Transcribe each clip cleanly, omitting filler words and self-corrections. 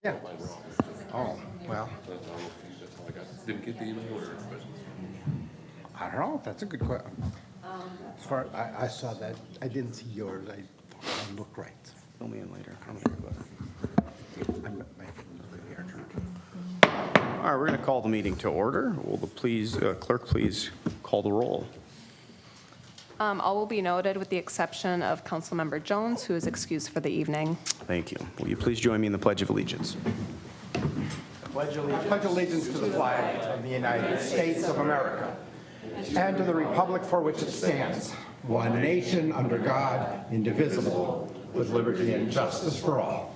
Yeah. Oh, well, That's all I got. Didn't get the email or, but I don't know. That's a good question. As far, I saw that. I didn't see yours. I looked right. Fill me in later. I'm here, but. My phone's been here. All right, we're going to call the meeting to order. Will the clerk please call the roll? All will be noted with the exception of Councilmember Jones, who is excused for the evening. Thank you. Will you please join me in the Pledge of Allegiance? I pledge allegiance to the flag of the United States of America and to the republic for which it stands, one nation under God, indivisible, with liberty and justice for all.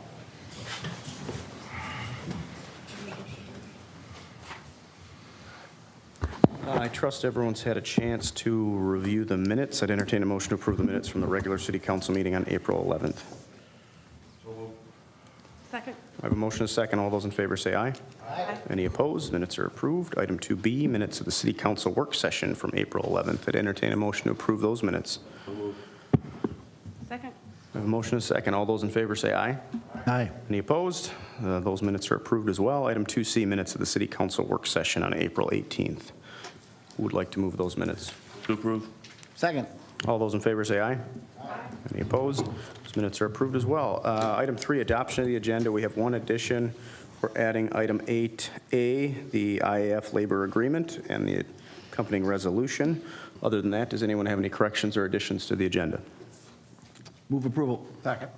I trust everyone's had a chance to review the minutes. I'd entertain a motion to approve the minutes from the regular city council meeting on April 11th. Second. I have a motion and a second. All those in favor say aye. Aye. Any opposed? Minutes are approved. Item 2B, minutes of the city council work session from April 11th. I'd entertain a motion to approve those minutes. Second. I have a motion and a second. All those in favor say aye. Aye. Any opposed? Those minutes are approved as well. Item 2C, minutes of the city council work session on April 18th. Who would like to move those minutes? to approve. Second. All those in favor say aye. Aye. Any opposed? Those minutes are approved as well. Item 3, adoption of the agenda. We have one addition. We're adding item 8A, the IAF labor agreement and the accompanying resolution. Other than that, does anyone have any corrections or additions to the agenda? Move approval. Second.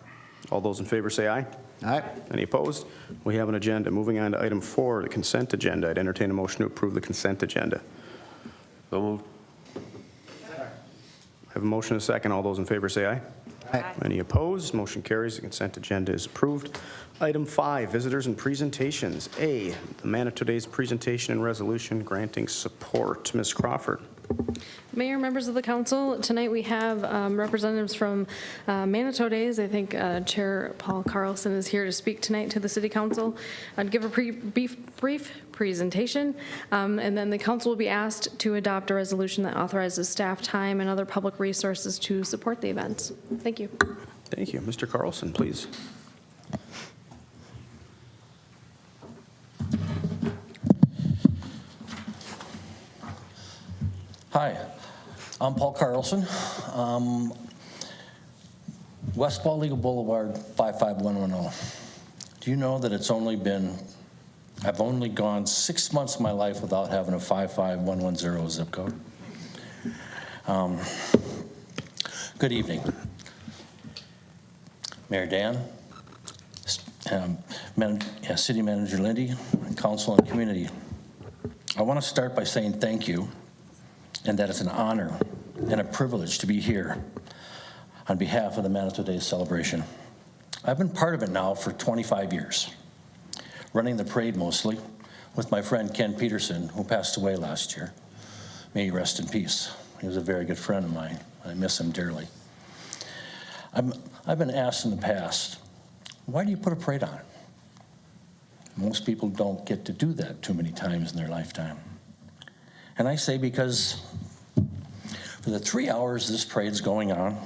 All those in favor say aye. Aye. Any opposed? We have an agenda. Moving on to item 4, the consent agenda. I'd entertain a motion to approve the consent agenda. So moved. I have a motion and a second. All those in favor say aye. Aye. Any opposed? Motion carries. The consent agenda is approved. Item 5, visitors and presentations. A, the Manitou Days presentation and resolution granting support. Ms. Crawford. Mayor, members of the council, tonight we have representatives from Manitou Days. I think Chair Paul Carlson is here to speak tonight to the City Council. I'd give a brief presentation, and then the council will be asked to adopt a resolution that authorizes staff time and other public resources to support the events. Thank you. Thank you. Mr. Carlson, please. Hi, I'm Paul Carlson. West Ball Legal Boulevard, 55110. Do you know that I've only gone 6 months of my life without having a 55110 zip code? Good evening. Mayor Dan, City Manager Lindy, and Council and Community. I want to start by saying thank you, and that it's an honor and a privilege to be here on behalf of the Manitou Days celebration. I've been part of it now for 25 years, running the parade mostly with my friend Ken Peterson, who passed away last year. May he rest in peace. He was a very good friend of mine. I miss him dearly. I've been asked in the past, why do you put a parade on? Most people don't get to do that too many times in their lifetime. And I say because for the 3 hours this parade's going on,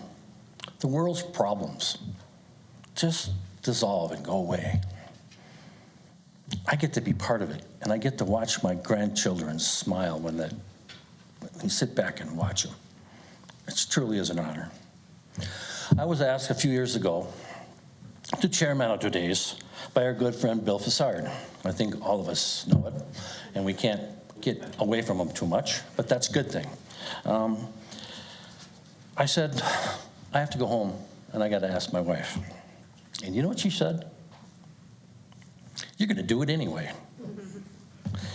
the world's problems just dissolve and go away. I get to be part of it, and I get to watch my grandchildren smile when you sit back and watch them. It truly is an honor. I was asked a few years ago to chair Manitou Days by our good friend Bill Fassard. I think all of us know it, and we can't get away from him too much, but that's a good thing. I said, I have to go home, and I got to ask my wife. And you know what she said? You're going to do it anyway.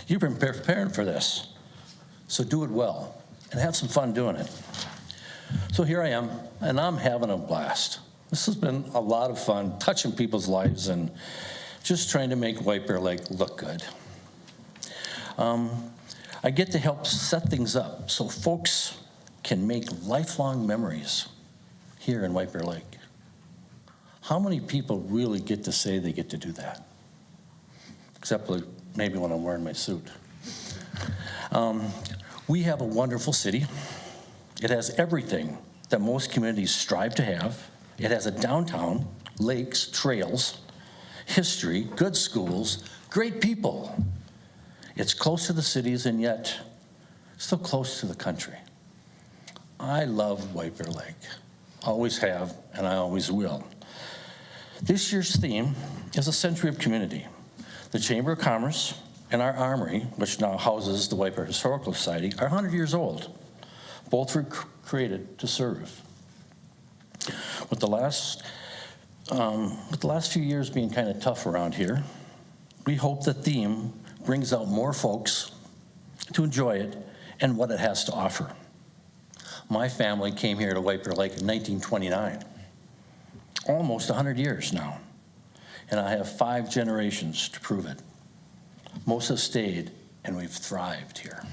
You've been preparing for this, so do it well, and have some fun doing it. So here I am, and I'm having a blast. This has been a lot of fun, touching people's lives and just trying to make White Bear Lake look good. I get to help set things up so folks can make lifelong memories here in White Bear Lake. How many people really get to say they get to do that? Except maybe when I'm wearing my suit. We have a wonderful city. It has everything that most communities strive to have. It has a downtown, lakes, trails. history, good schools, great people. It's close to the cities and yet still close to the country. I love White Bear Lake. Always have, and I always will. This year's theme is a century of community. The Chamber of Commerce and our Armory, which now houses the White Bear Historical Society, are 100 years old. Both were created to serve. With the last few years being kind of tough around here, we hope the theme brings out more folks to enjoy it and what it has to offer. My family came here to White Bear Lake in 1929, almost 100 years now, and I have 5 generations to prove it. Most have stayed, and we've thrived here.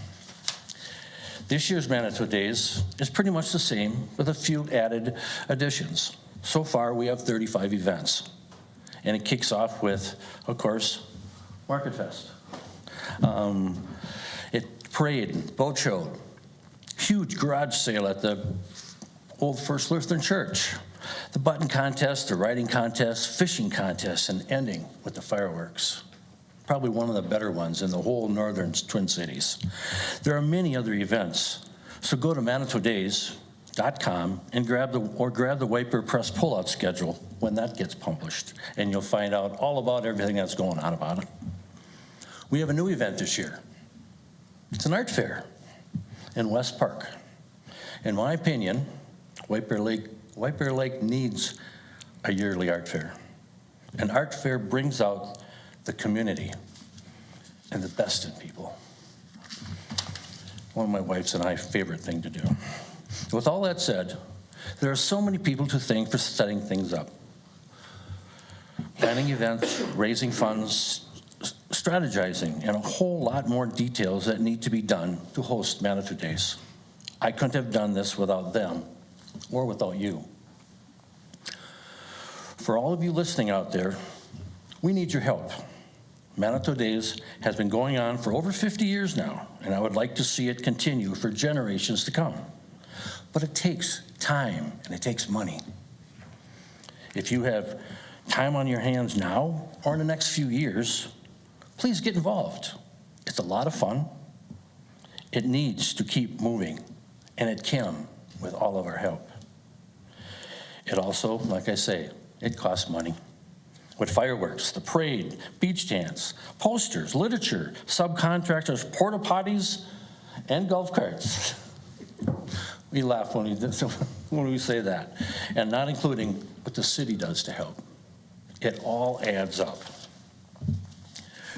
This year's Manitou Days is pretty much the same with a few added additions. So far, we have 35 events, and it kicks off with, of course, Market Fest. Parade, boat show, huge garage sale at the old First Lutheran Church, the button contest, the writing contest, fishing contest, and ending with the fireworks. Probably one of the better ones in the whole northern Twin Cities. There are many other events, so go to ManitouDays.com and grab the White Bear Press pullout schedule when that gets published, and you'll find out all about everything that's going on about it. We have a new event this year. It's an art fair in West Park. In my opinion, White Bear Lake needs a yearly art fair. An art fair brings out the community and the best in people. One of my wife's and I's favorite thing to do. With all that said, there are so many people to thank for setting things up. Planning events, raising funds, strategizing, and a whole lot more details that need to be done to host Manitou Days. I couldn't have done this without them or without you. For all of you listening out there, we need your help. Manitou Days has been going on for over 50 years now, and I would like to see it continue for generations to come. But it takes time and it takes money. If you have time on your hands now or in the next few years, please get involved. It's a lot of fun. It needs to keep moving, and it can with all of our help. It also, like I say, it costs money. With fireworks, the parade, beach dance, posters, literature, subcontractors, porta potties, and golf carts. We laugh when we say that, and not including what the city does to help. It all adds up.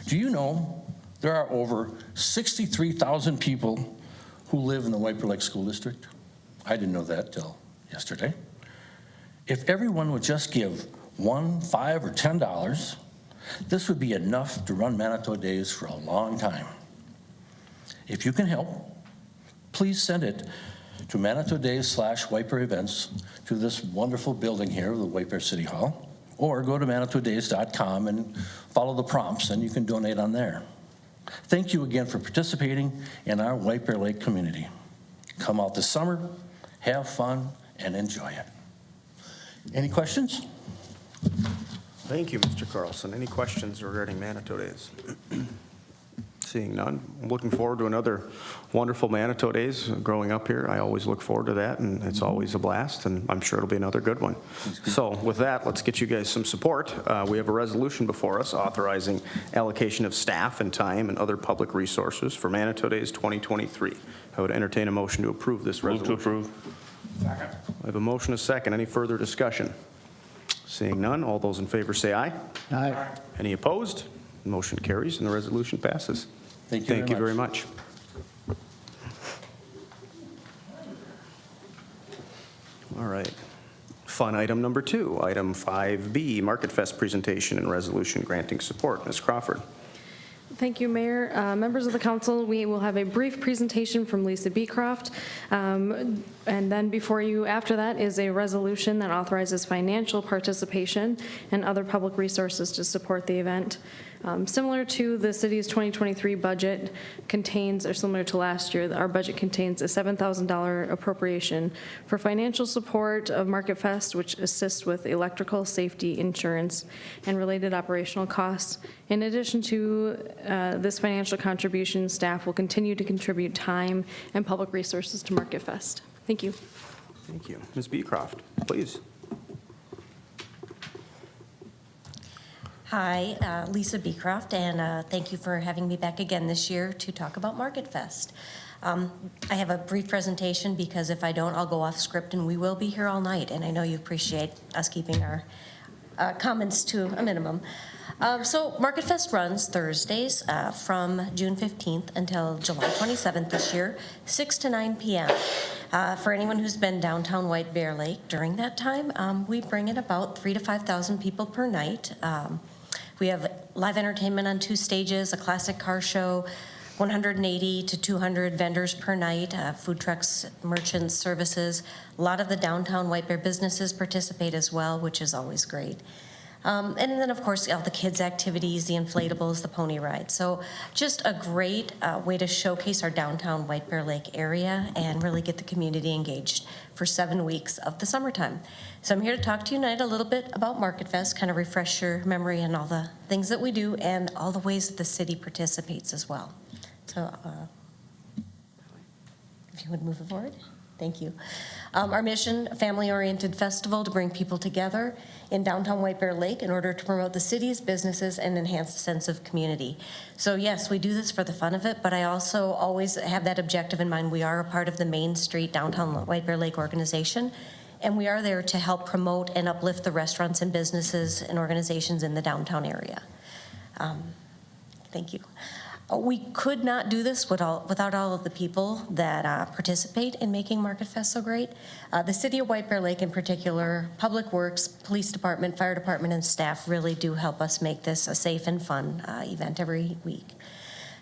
Do you know there are over 63,000 people who live in the White Bear Lake School District? I didn't know that till yesterday. If everyone would just give $1, $5, or $10, this would be enough to run Manitou Days for a long time. If you can help, please send it to Manitou Days/White Bear Events to this wonderful building here, the White Bear City Hall, or go to ManitouDays.com and follow the prompts, and you can donate on there. Thank you again for participating in our White Bear Lake community. Come out this summer, have fun, and enjoy it. Any questions? Thank you, Mr. Carlson. Any questions regarding Manitou Days? Seeing none, I'm looking forward to another wonderful Manitou Days. Growing up here, I always look forward to that, and it's always a blast, and I'm sure it'll be another good one. So with that, let's get you guys some support. We have a resolution before us authorizing allocation of staff and time and other public resources for Manitou Days 2023. I would entertain a motion to approve this Move resolution. to approve. Second. I have a motion, a second. Any further discussion? Seeing none, all those in favor say aye. Aye. Any opposed? Motion carries and the resolution passes. Thank you very much. All right. Fun item number 2, item 5B, Market Fest presentation and resolution granting support. Ms. Crawford. Thank you, Mayor. Members of the council, we will have a brief presentation from Lisa Beecroft. And then before you, after that, is a resolution that authorizes financial participation and other public resources to support the event. Similar to the city's 2023 budget contains, or similar to last year, our budget contains a $7,000 appropriation for financial support of Market Fest, which assists with electrical, safety, insurance, and related operational costs. In addition to this financial contribution, staff will continue to contribute time and public resources to Market Fest. Thank you. Thank you. Ms. Beecroft, please. Hi, Lisa Beecroft, and thank you for having me back again this year to talk about Market Fest. I have a brief presentation because if I don't, I'll go off script, and we will be here all night, and I know you appreciate us keeping our comments to a minimum. So Market Fest runs Thursdays from June 15th until July 27th this year, 6 to 9 p.m. For anyone who's been downtown White Bear Lake during that time, we bring in about 3,000 to 5,000 people per night. We have live entertainment on 2 stages, a classic car show, 180 to 200 vendors per night, food trucks, merchants, services. A lot of the downtown White Bear businesses participate as well, which is always great. And then, of course, all the kids' activities, the inflatables, the pony ride. So just a great way to showcase our downtown White Bear Lake area and really get the community engaged for 7 weeks of the summertime. So I'm here to talk to you tonight a little bit about Market Fest, kind of refresh your memory and all the things that we do and all the ways that the city participates as well. So if you would move it forward. Thank you. Our mission, a family-oriented festival to bring people together in downtown White Bear Lake in order to promote the city's businesses and enhance the sense of community. So yes, we do this for the fun of it, but I also always have that objective in mind. We are a part of the Main Street Downtown White Bear Lake organization, and we are there to help promote and uplift the restaurants and businesses and organizations in the downtown area. Thank you. We could not do this without all of the people that participate in making Market Fest so great. The City of White Bear Lake in particular, Public Works, Police Department, Fire Department, and staff really do help us make this a safe and fun event every week.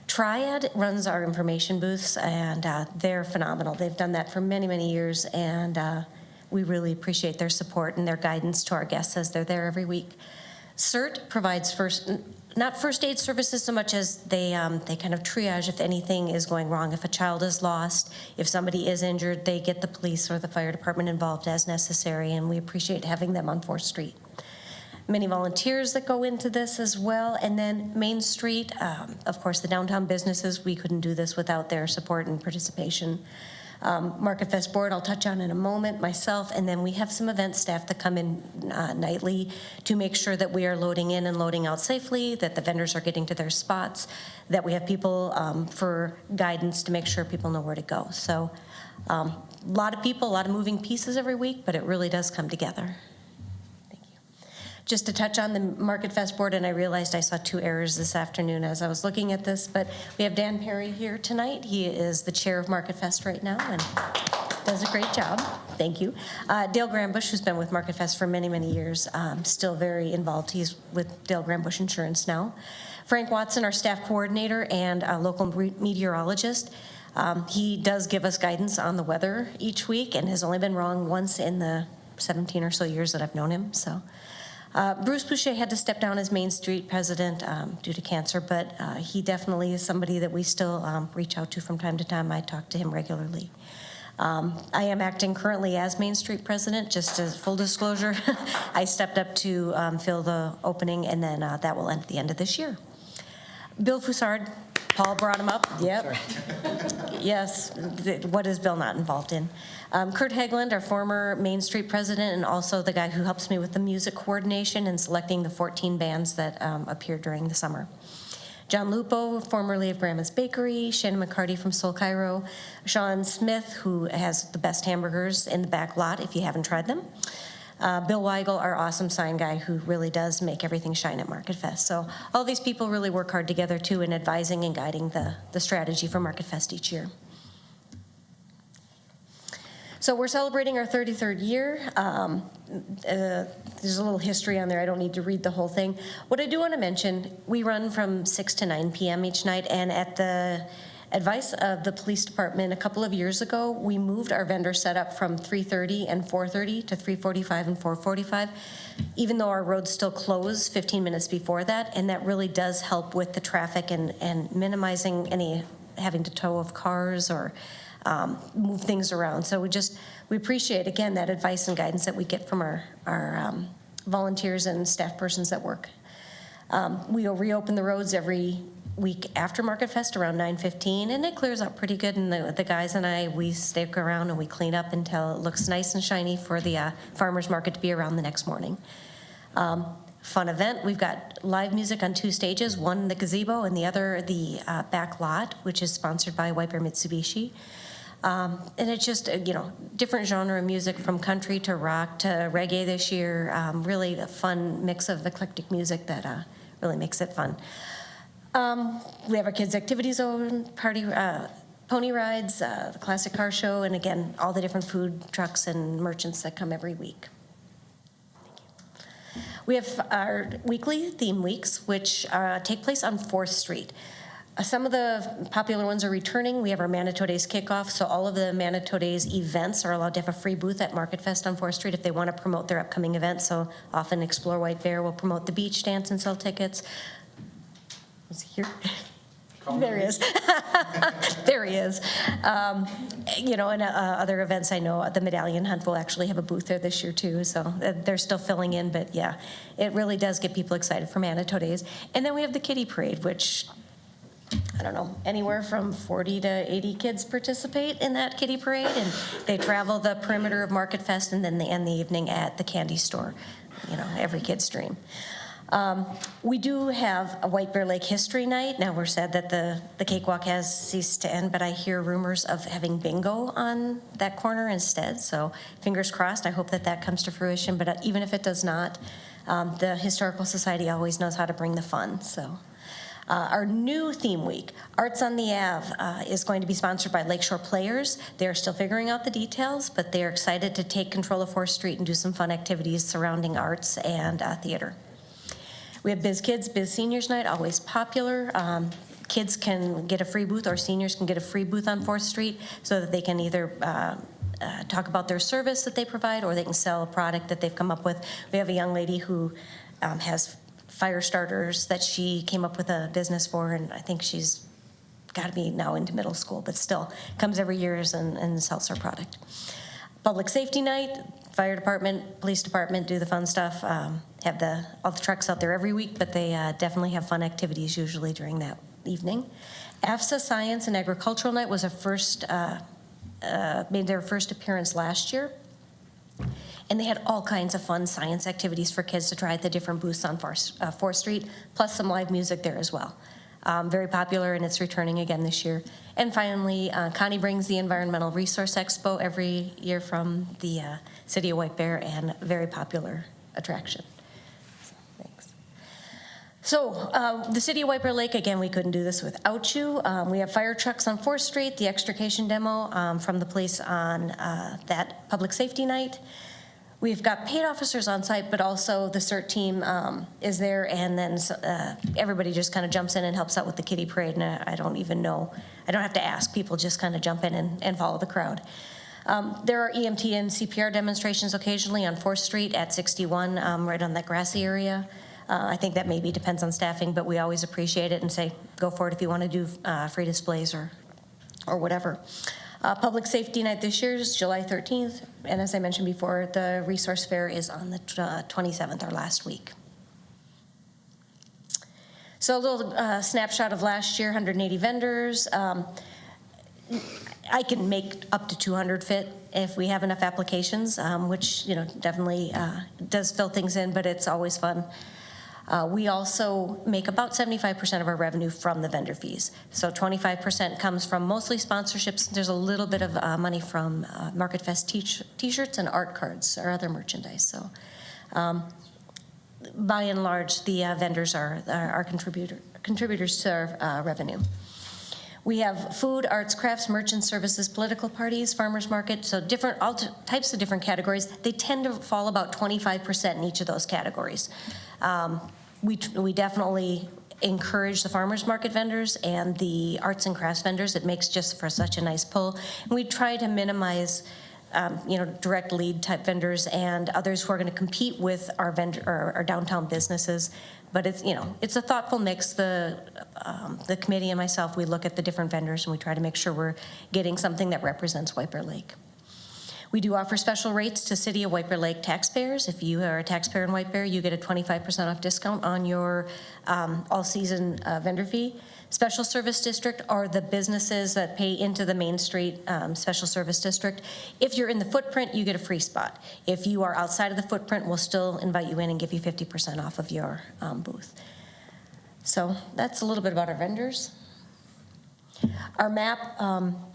Triad runs our information booths, and they're phenomenal. They've done that for many, many years, and we really appreciate their support and their guidance to our guests as they're there every week. CERT provides not first aid services so much as they kind of triage if anything is going wrong. If a child is lost, if somebody is injured, they get the police or the fire department involved as necessary, and we appreciate having them on 4th Street. Many volunteers that go into this as well, and then Main Street, of course, the downtown businesses, we couldn't do this without their support and participation. Market Fest Board, I'll touch on in a moment, myself, and then we have some event staff that come in nightly to make sure that we are loading in and loading out safely, that the vendors are getting to their spots, that we have people for guidance to make sure people know where to go. So a lot of people, a lot of moving pieces every week, but it really does come together. Just to touch on the Market Fest Board, and I realized I saw 2 errors this afternoon as I was looking at this, but we have Dan Perry here tonight. He is the chair of Market Fest right now and does a great job. Thank you. Dale Grambush, who's been with Market Fest for many, many years, still very involved. He's with Dale Grambush Insurance now. Frank Watson, our staff coordinator and a local meteorologist. He does give us guidance on the weather each week and has only been wrong once in the 17 or so years that I've known him. So. Bruce Boucher had to step down as Main Street president due to cancer, but he definitely is somebody that we still reach out to from time to time. I talk to him regularly. I am acting currently as Main Street president, just as full disclosure. I stepped up to fill the opening, and then that will end at the end of this year. Bill Foussard, Paul brought him up. Yep. Yes. What is Bill not involved in? Kurt Hegland, our former Main Street president, and also the guy who helps me with the music coordination and selecting the 14 bands that appear during the summer. John Lupo, formerly of Grandma's Bakery, Shannon McCarty from Soul Cairo, Sean Smith, who has the best hamburgers in the back lot if you haven't tried them. Bill Weigel, our awesome sign guy, who really does make everything shine at Market Fest. So all these people really work hard together too in advising and guiding the strategy for Market Fest each year. So we're celebrating our 33rd year. There's a little history on there. I don't need to read the whole thing. What I do want to mention, we run from 6 to 9 p.m. each night, and at the Advice of the police department, a couple of years ago, we moved our vendor setup from 3:30 and 4:30 to 3:45 and 4:45, even though our roads still close 15 minutes before that, and that really does help with the traffic and minimizing any having to tow of cars or move things around. So we appreciate, again, that advice and guidance that we get from our volunteers and staff persons that work. We'll reopen the roads every week after Market Fest around 9:15, and it clears up pretty good, and the guys and I, we stick around and we clean up until it looks nice and shiny for the farmer's market to be around the next morning. Fun event, we've got live music on 2 stages, one in the gazebo and the other the back lot, which is sponsored by White Bear Mitsubishi. And it's just, different genre of music from country to rock to reggae this year. Really a fun mix of eclectic music that really makes it fun. We have our kids' activity zone, pony rides, the classic car show, and again, all the different food trucks and merchants that come every week. We have our weekly theme weeks, which take place on 4th Street. Some of the popular ones are returning. We have our Manitou Days kickoff, so all of the Manitou Days events are allowed to have a free booth at Market Fest on 4th Street if they want to promote their upcoming events. So often Explore White Bear will promote the beach dance and sell tickets. Is he here? There he is. There he is. And other events, I know the Medallion Hunt will actually have a booth there this year too, so they're still filling in, but yeah, it really does get people excited for Manitou Days. And then we have the Kiddie Parade, which, I don't know, anywhere from 40 to 80 kids participate in that Kiddie Parade, and they travel the perimeter of Market Fest, and then they end the evening at the candy store, every kid's dream. We do have a White Bear Lake History Night. Now, we're sad that the cakewalk has ceased to end, but I hear rumors of having bingo on that corner instead. So fingers crossed, I hope that comes to fruition. But even if it does not, the Historical Society always knows how to bring the fun. So our new theme week, Arts on the Ave, is going to be sponsored by Lakeshore Players. They're still figuring out the details, but they're excited to take control of 4th Street and do some fun activities surrounding arts and theater. We have Biz Kids, Biz Seniors Night, always popular. Kids can get a free booth, or seniors can get a free booth on 4th Street so that they can either talk about their service that they provide, or they can sell a product that they've come up with. We have a young lady who has fire starters that she came up with a business for, and I think she's got to be now into middle school, but still comes every year and sells her product. Public Safety Night, fire department, police department do the fun stuff. Have all the trucks out there every week, but they definitely have fun activities usually during that evening. AFSA Science and Agricultural Night was made their first appearance last year. And they had all kinds of fun science activities for kids to try at the different booths on 4th Street, plus some live music there as well. Very popular, and it's returning again this year. And finally, Connie brings the Environmental Resource Expo every year from the City of White Bear, and a very popular attraction. Thanks. So the City of White Bear Lake, again, we couldn't do this without you. We have fire trucks on 4th Street, the extrication demo from the police on that public safety night. We've got paid officers on site, but also the CERT team is there, and then everybody just kind of jumps in and helps out with the kiddie parade, and I don't even know. I don't have to ask. People just kind of jump in and follow the crowd. There are EMT and CPR demonstrations occasionally on 4th Street at 61, right on that grassy area. I think that maybe depends on staffing, but we always appreciate it and say, go for it if you want to do free displays or whatever. Public Safety Night this year is July 13th, and as I mentioned before, the Resource Fair is on the 27th, our last week. So a little snapshot of last year, 180 vendors. I can make up to 200 fit if we have enough applications, which definitely does fill things in, but it's always fun. We also make about 75% of our revenue from the vendor fees. So 25% comes from mostly sponsorships. There's a little bit of money from Market Fest t-shirts and art cards or other merchandise. So by and large, the vendors are contributors to our revenue. We have food, arts, crafts, merchant services, political parties, farmers market, so all types of different categories. They tend to fall about 25% in each of those categories. We definitely encourage the farmers market vendors and the arts and crafts vendors. It makes just for such a nice pull. And we try to minimize direct lead type vendors and others who are going to compete with our our downtown businesses. But it's a thoughtful mix. The committee and myself, we look at the different vendors and we try to make sure we're getting something that represents White Bear Lake. We do offer special rates to City of White Bear Lake taxpayers. If you are a taxpayer in White Bear, you get a 25% off discount on your all-season vendor fee. Special Service District are the businesses that pay into the Main Street Special Service District. If you're in the footprint, you get a free spot. If you are outside of the footprint, we'll still invite you in and give you 50% off of your booth. So that's a little bit about our vendors. Our map,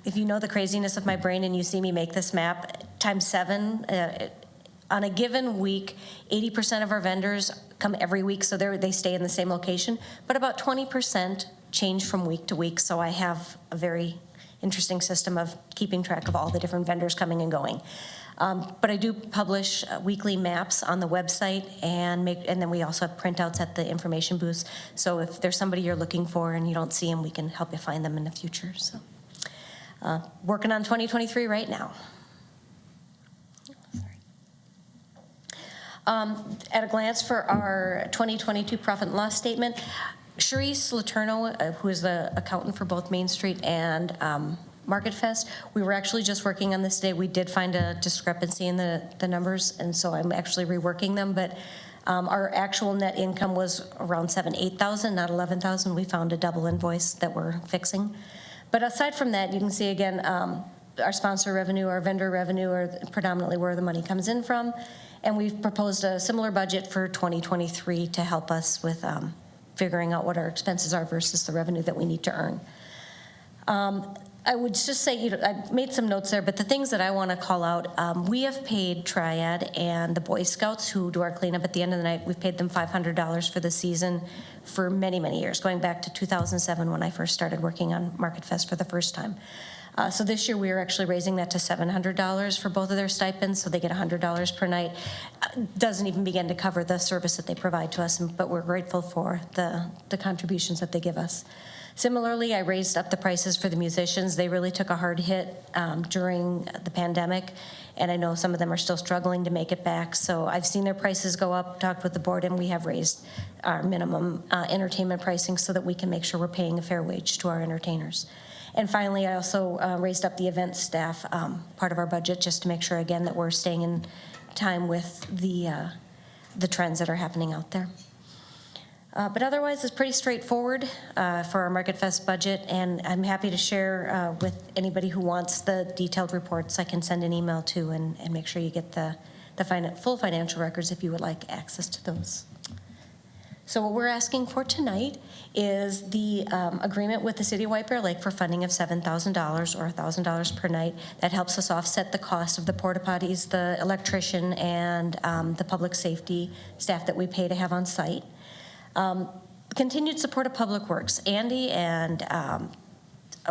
if you know the craziness of my brain and you see me make this map, times 7, on a given week, 80% of our vendors come every week, so they stay in the same location, but about 20% change from week to week, so I have a very interesting system of keeping track of all the different vendors coming and going. But I do publish weekly maps on the website, and then we also have printouts at the information booths. So if there's somebody you're looking for and you don't see them, we can help you find them in the future. So working on 2023 right now. At a glance for our 2022 profit and loss statement, Charisse Letourneau, who is the accountant for both Main Street and Market Fest, we were actually just working on this today. We did find a discrepancy in the numbers, and so I'm actually reworking them. But our actual net income was around $8,000, not $11,000. We found a double invoice that we're fixing. But aside from that, you can see again, our sponsor revenue, our vendor revenue are predominantly where the money comes in from. And we've proposed a similar budget for 2023 to help us with figuring out what our expenses are versus the revenue that we need to earn. I would just say, I made some notes there, but the things that I want to call out, we have paid Triad and the Boy Scouts who do our cleanup at the end of the night, we've paid them $500 for the season for many, many years, going back to 2007 when I first started working on Market Fest for the first time. So this year we are actually raising that to $700 for both of their stipends, so they get $100 per night. Doesn't even begin to cover the service that they provide to us, but we're grateful for the contributions that they give us. Similarly, I raised up the prices for the musicians. They really took a hard hit during the pandemic, and I know some of them are still struggling to make it back. So I've seen their prices go up, talked with the board, and we have raised our minimum entertainment pricing so that we can make sure we're paying a fair wage to our entertainers. And finally, I also raised up the event staff part of our budget just to make sure, again, that we're staying in time with the trends that are happening out there. But otherwise, it's pretty straightforward for our Market Fest budget, and I'm happy to share with anybody who wants the detailed reports. I can send an email to and make sure you get the full financial records if you would like access to those. So what we're asking for tonight is the agreement with the City of White Bear Lake for funding of $7,000 or $1,000 per night. That helps us offset the cost of the porta potties, the electrician, and the public safety staff that we pay to have on site. Continued support of Public Works. Andy and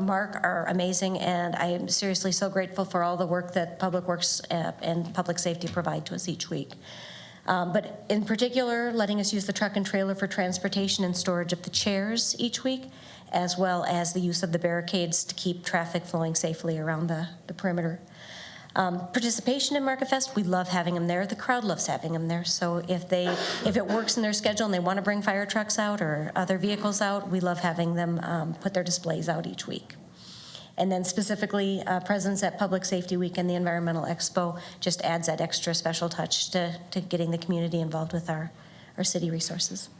Mark are amazing, and I am seriously so grateful for all the work that Public Works and Public Safety provide to us each week. But in particular, letting us use the truck and trailer for transportation and storage of the chairs each week, as well as the use of the barricades to keep traffic flowing safely around the perimeter. Participation in Market Fest, we love having them there. The crowd loves having them there. So if it works in their schedule and they want to bring fire trucks out or other vehicles out, we love having them put their displays out each week. And then specifically, presence at Public Safety Week and the Environmental Expo just adds that extra special touch to getting the community involved with our city resources.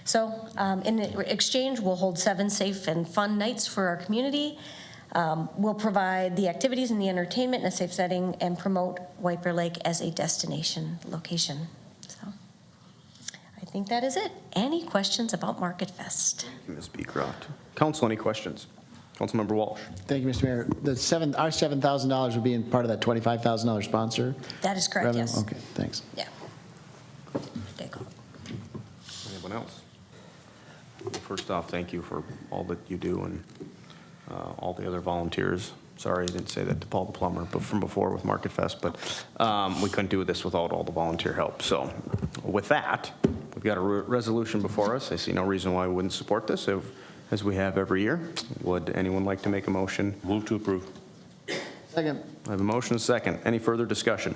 So in exchange, we'll hold 7 safe and fun nights for our community. We'll provide the activities and the entertainment in a safe setting and promote White Bear Lake as a destination location. So I think that is it. Any questions about Market Fest? Thank you, Ms. Beecroft. Council, any questions? Councilmember Walsh. Thank you, Mr. Mayor. Our $7,000 would be in part of that $25,000 sponsor? That is correct, revenue? yes. Okay, thanks. Yeah. Good call. Anyone else? First off, thank you for all that you do and all the other volunteers. Sorry I didn't say that to Paul the plumber, but from before with Market Fest, but we couldn't do this without all the volunteer help. So with that, we've got a resolution before us. I see no reason why we wouldn't support this, as we have every year. Would anyone like to make a motion? Move to approve. Second. I have a motion and a second. Any further discussion?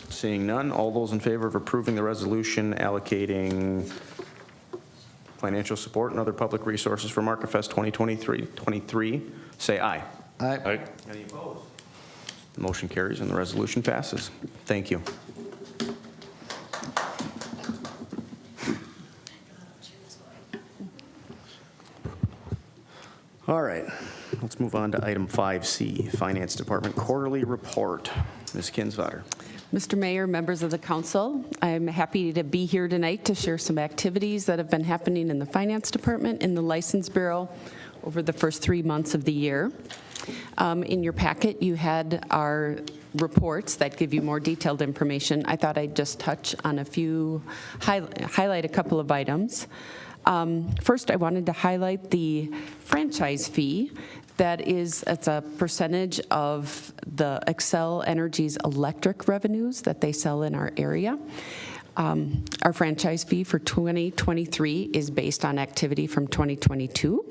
Seeing none, all those in favor of approving the resolution allocating financial support and other public resources for MarketFest 2023, say aye. Aye. Aye. Any opposed? The motion carries and the resolution passes. Thank you. All right, let's move on to item 5C, Finance Department Quarterly Report. Ms. Kinsvater. Mr. Mayor, members of the council, I'm happy to be here tonight to share some activities that have been happening in the Finance Department in the License Bureau over the first 3 months of the year. In your packet, you had our reports that give you more detailed information. I thought I'd just touch on a few, highlight a couple of items. First, I wanted to highlight the franchise fee. It's a percentage of the Xcel Energy's electric revenues that they sell in our area. Our franchise fee for 2023 is based on activity from 2022,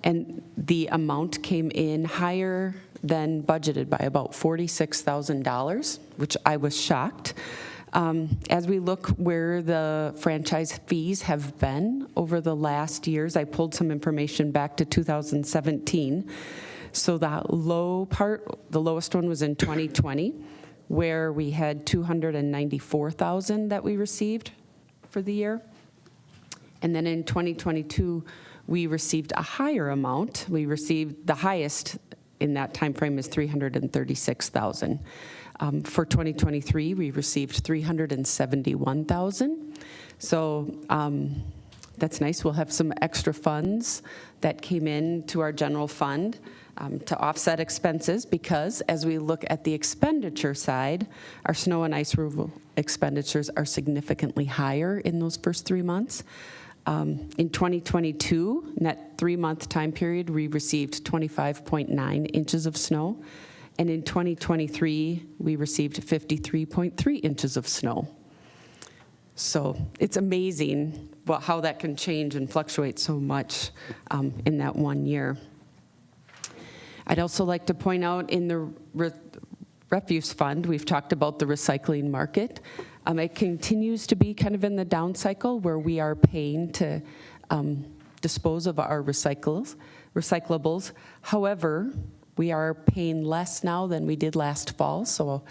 and the amount came in higher than budgeted by about $46,000, which I was shocked. As we look where the franchise fees have been over the last years, I pulled some information back to 2017. So the lowest one was in 2020, where we had $294,000 that we received for the year. And then in 2022, we received a higher amount. We received the highest in that time frame is $336,000. For 2023, we received $371,000. So that's nice. We'll have some extra funds that came in to our general fund to offset expenses, because as we look at the expenditure side, our snow and ice removal expenditures are significantly higher in those first 3 months. In 2022, in that 3-month time period, we received 25.9 inches of snow. And in 2023, we received 53.3 inches of snow. So it's amazing how that can change and fluctuate so much in that 1 year. I'd also like to point out in the refuse fund, we've talked about the recycling market. It continues to be kind of in the down cycle where we are paying to dispose of our recyclables. However, we are paying less now than we did last fall, so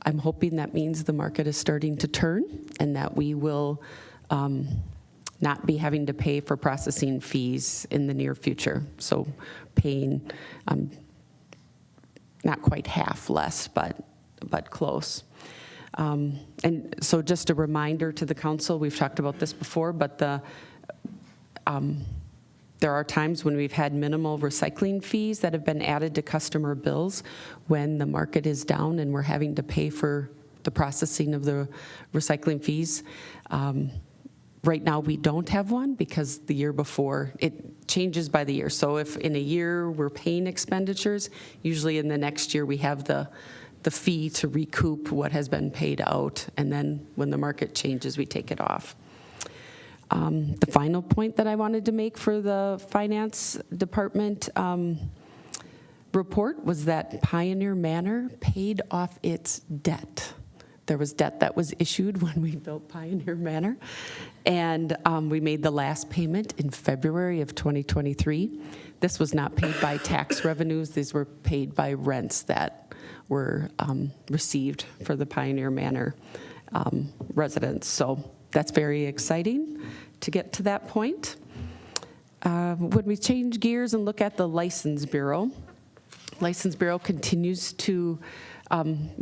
I'm hoping that means the market is starting to turn and that we will not be having to pay for processing fees in the near future. So paying not quite half less, but close. And so just a reminder to the council, we've talked about this before, but there are times when we've had minimal recycling fees that have been added to customer bills when the market is down and we're having to pay for the processing of the recycling fees. Right now, we don't have one because the year before, it changes by the year. So if in a year we're paying expenditures, usually in the next year we have the fee to recoup what has been paid out, and then when the market changes, we take it off. The final point that I wanted to make for the finance department report was that Pioneer Manor paid off its debt. There was debt that was issued when we built Pioneer Manor, and we made the last payment in February of 2023. This was not paid by tax revenues. These were paid by rents that were received for the Pioneer Manor residents. So that's very exciting to get to that point. When we change gears and look at the License Bureau continues to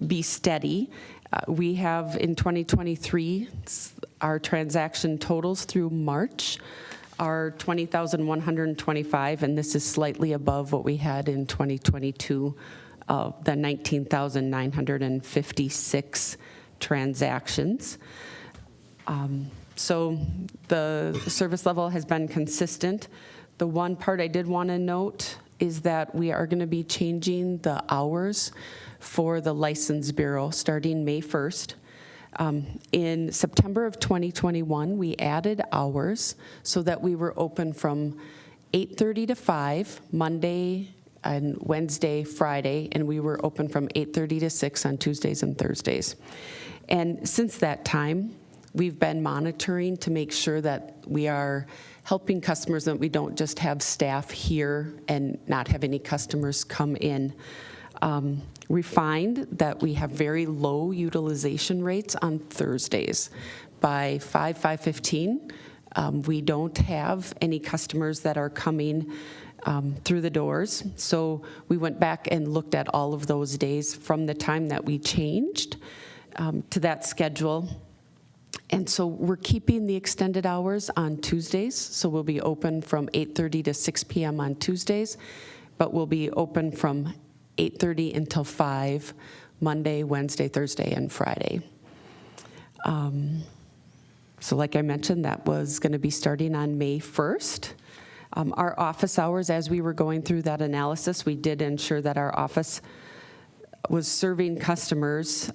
be steady. We have in 2023, our transaction totals through March are 20,125, and this is slightly above what we had in 2022, the 19,956 transactions. So the service level has been consistent. The one part I did want to note is that we are going to be changing the hours for the License Bureau starting May 1st. In September of 2021, we added hours so that we were open from 8:30 to 5, Monday and Wednesday, Friday, and we were open from 8:30 to 6 on Tuesdays and Thursdays. And since that time, we've been monitoring to make sure that we are helping customers, that we don't just have staff here and not have any customers come in. We find that we have very low utilization rates on Thursdays. By 5:15, we don't have any customers that are coming through the doors. So we went back and looked at all of those days from the time that we changed to that schedule. And so we're keeping the extended hours on Tuesdays. So we'll be open from 8:30 to 6 p.m. on Tuesdays, but we'll be open from 8:30 until 5, Monday, Wednesday, Thursday, and Friday. So like I mentioned, that was going to be starting on May 1st. Our office hours, as we were going through that analysis, we did ensure that our office was serving customers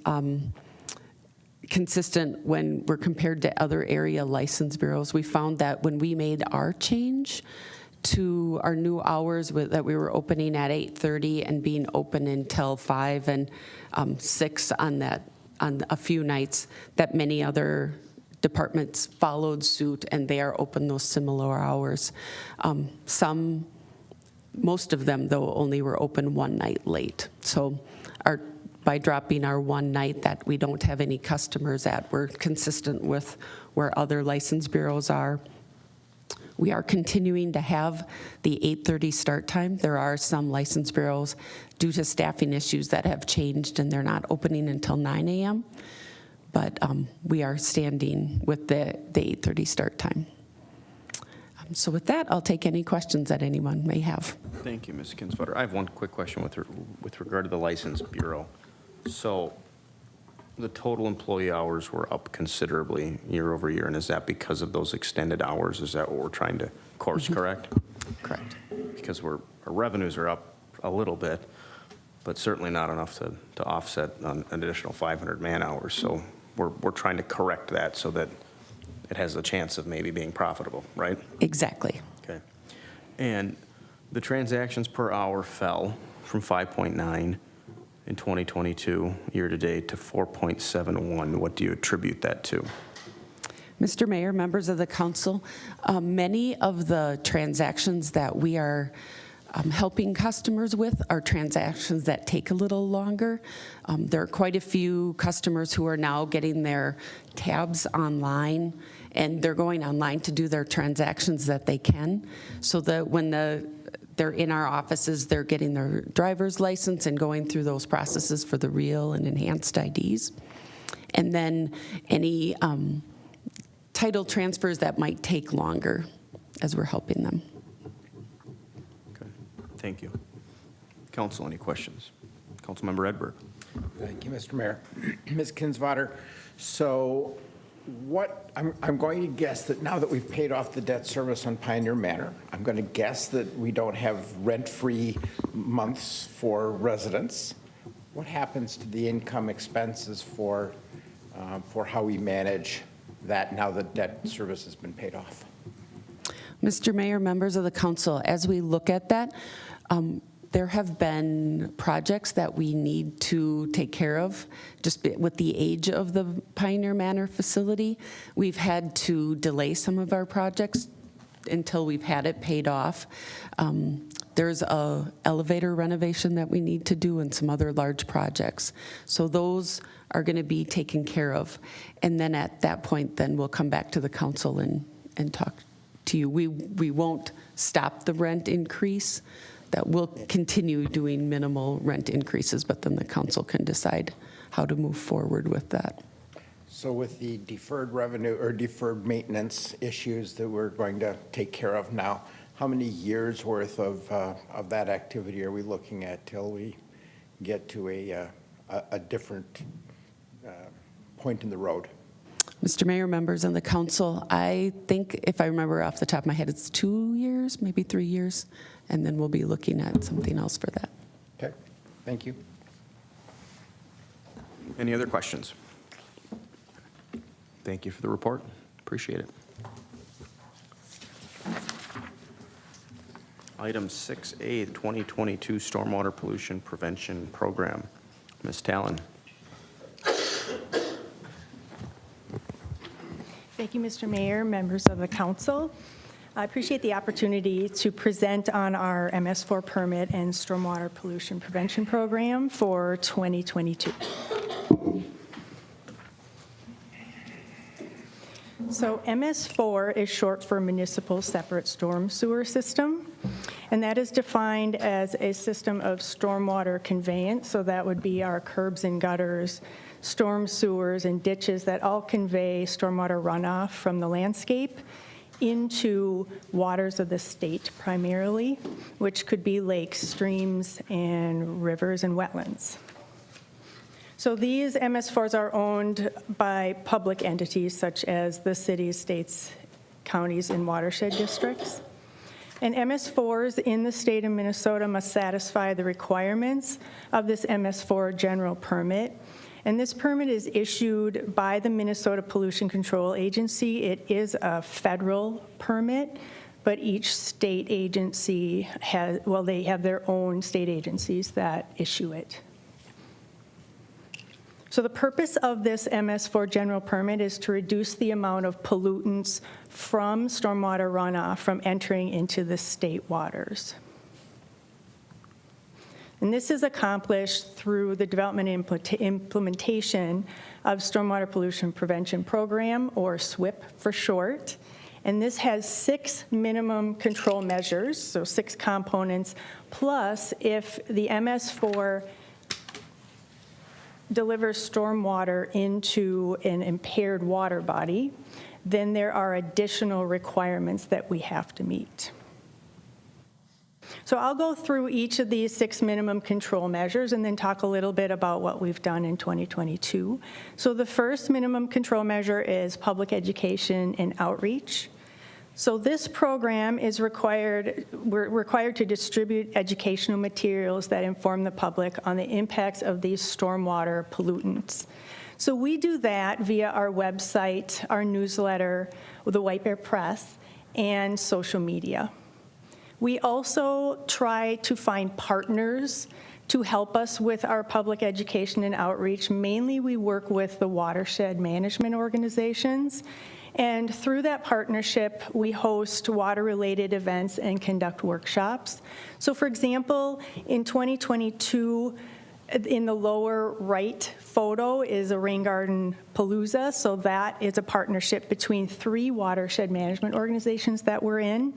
consistent when we're compared to other area license bureaus. We found that when we made our change to our new hours that we were opening at 8:30 and being open until 5 and 6 on a few nights, that many other departments followed suit and they are open those similar hours. Most of them though only were open one night late. So by dropping our one night that we don't have any customers at, we're consistent with where other license bureaus are. We are continuing to have the 8:30 start time. There are some license bureaus, due to staffing issues, that have changed and they're not opening until 9 a.m. But we are standing with the 8:30 start time. So with that, I'll take any questions that anyone may have. Thank you, Ms. Kinsvater. I have one quick question with regard to the License Bureau. So the total employee hours were up considerably year over year, and is that because of those extended hours? Is that what we're trying to course correct? Correct. Because our revenues are up a little bit, but certainly not enough to offset an additional 500 man-hours. So we're trying to correct that so that it has a chance of maybe being profitable, right? Exactly. Okay. And the transactions per hour fell from 5.9 in 2022 year-to-date to 4.71. What do you attribute that to? Mr. Mayor, members of the council, many of the transactions that we are helping customers with are transactions that take a little longer. There are quite a few customers who are now getting their tabs online, and they're going online to do their transactions that they can, so that when they're in our offices, they're getting their driver's license and going through those processes for the real and enhanced IDs. And then any title transfers that might take longer as we're helping them. Okay. Thank you. Council, any questions? Councilmember Edberg. Thank you, Mr. Mayor. Ms. Kinsvater, so I'm going to guess that now that we've paid off the debt service on Pioneer Manor, I'm going to guess that we don't have rent-free months for residents. What happens to the income expenses for how we manage that now that debt service has been paid off? Mr. Mayor, members of the council, as we look at that, there have been projects that we need to take care of just with the age of the Pioneer Manor facility. We've had to delay some of our projects until we've had it paid off. There's a elevator renovation that we need to do and some other large projects. So those are going to be taken care of. And then at that point, then we'll come back to the council and talk to you. We won't stop the rent increase. That we'll continue doing minimal rent increases, but then the council can decide how to move forward with that. So with the deferred revenue or deferred maintenance issues that we're going to take care of now, how many years worth of that activity are we looking at till we get to a different point in the road? Mr. Mayor, members of the council, I think, if I remember off the top of my head, it's 2 years, maybe 3 years, and then we'll be looking at something else for that. Okay, thank you. Any other questions? Thank you for the report. Appreciate it. Item 6A, 2022 Stormwater Pollution Prevention Program. Ms. Talon. Thank you, Mr. Mayor, members of the council. I appreciate the opportunity to present on our MS4 permit and stormwater pollution prevention program for 2022. So MS4 is short for Municipal Separate Storm Sewer System, and that is defined as a system of stormwater conveyance. So that would be our curbs and gutters, storm sewers, and ditches that all convey stormwater runoff from the landscape into waters of the state primarily, which could be lakes, streams, and rivers and wetlands. So these MS4s are owned by public entities such as the cities, states, counties, and watershed districts. And MS4s in the state of Minnesota must satisfy the requirements of this MS4 general permit. And this permit is issued by the Minnesota Pollution Control Agency. It is a federal permit, but each state agency has, well, they have their own state agencies that issue it. So the purpose of this MS4 general permit is to reduce the amount of pollutants from stormwater runoff from entering into the state waters. And this is accomplished through the development and implementation of Stormwater Pollution Prevention Program, or SWIP for short. And this has 6 minimum control measures, so 6 components, plus if the MS4 delivers stormwater into an impaired water body, then there are additional requirements that we have to meet. So I'll go through each of these 6 minimum control measures and then talk a little bit about what we've done in 2022. So the first minimum control measure is public education and outreach. So this program is we're required to distribute educational materials that inform the public on the impacts of these stormwater pollutants. So we do that via our website, our newsletter, the White Bear Press, and social media. We also try to find partners to help us with our public education and outreach. Mainly we work with the watershed management organizations. And through that partnership, we host water-related events and conduct workshops. So for example, in 2022, in the lower right photo is a rain garden palooza. So that is a partnership between 3 watershed management organizations that we're in.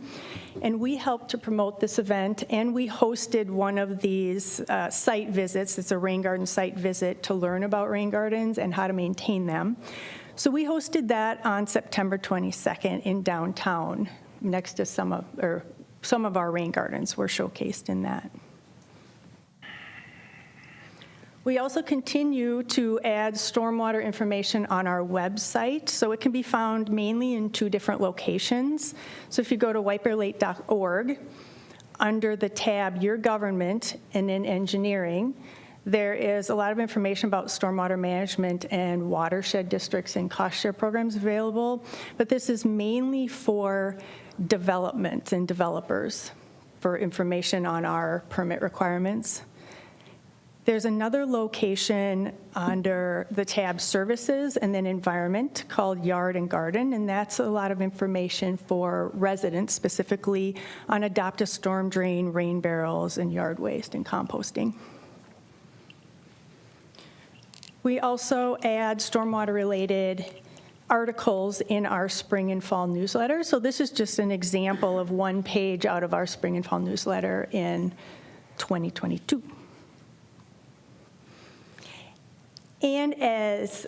And we helped to promote this event, and we hosted one of these site visits. It's a rain garden site visit to learn about rain gardens and how to maintain them. So we hosted that on September 22nd in downtown, next to some of our rain gardens were showcased in that. We also continue to add stormwater information on our website, so it can be found mainly in 2 different locations. So if you go to whitebearlake.org, under the tab Your Government and in Engineering, there is a lot of information about stormwater management and watershed districts and cost share programs available, but this is mainly for development and developers for information on our permit requirements. There's another location under the tab Services and then Environment called Yard and Garden, and that's a lot of information for residents, specifically on adopt a storm drain, rain barrels, and yard waste and composting. We also add stormwater-related articles in our spring and fall newsletter. So this is just an example of one page out of our spring and fall newsletter in 2022. And as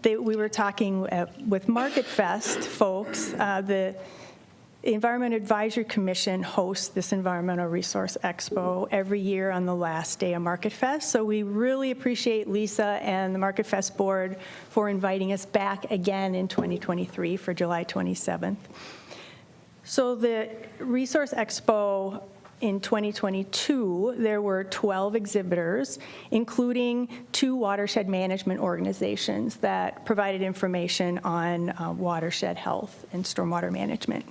we were talking with Market Fest folks, the Environment Advisory Commission hosts this Environmental Resource Expo every year on the last day of Market Fest. So we really appreciate Lisa and the Market Fest board for inviting us back again in 2023 for July 27th. So the Resource Expo in 2022, there were 12 exhibitors, including 2 watershed management organizations that provided information on watershed health and stormwater management.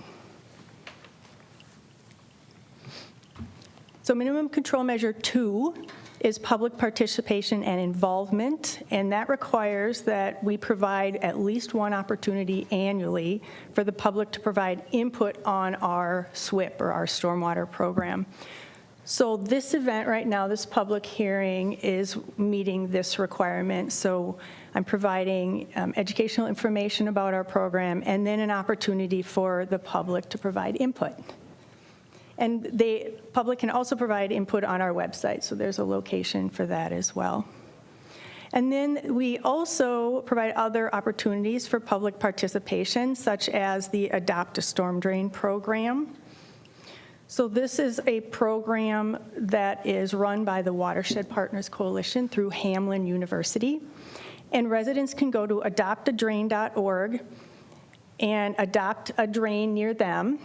So minimum control measure 2 is public participation and involvement, and that requires that we provide at least one opportunity annually for the public to provide input on our SWIP, or our stormwater program. So this event right now, this public hearing, is meeting this requirement. So I'm providing educational information about our program, and then an opportunity for the public to provide input. And the public can also provide input on our website, so there's a location for that as well. And then we also provide other opportunities for public participation, such as the Adopt a Storm Drain program. So this is a program that is run by the Watershed Partners Coalition through Hamline University. And residents can go to adoptadrain.org and adopt a drain near them,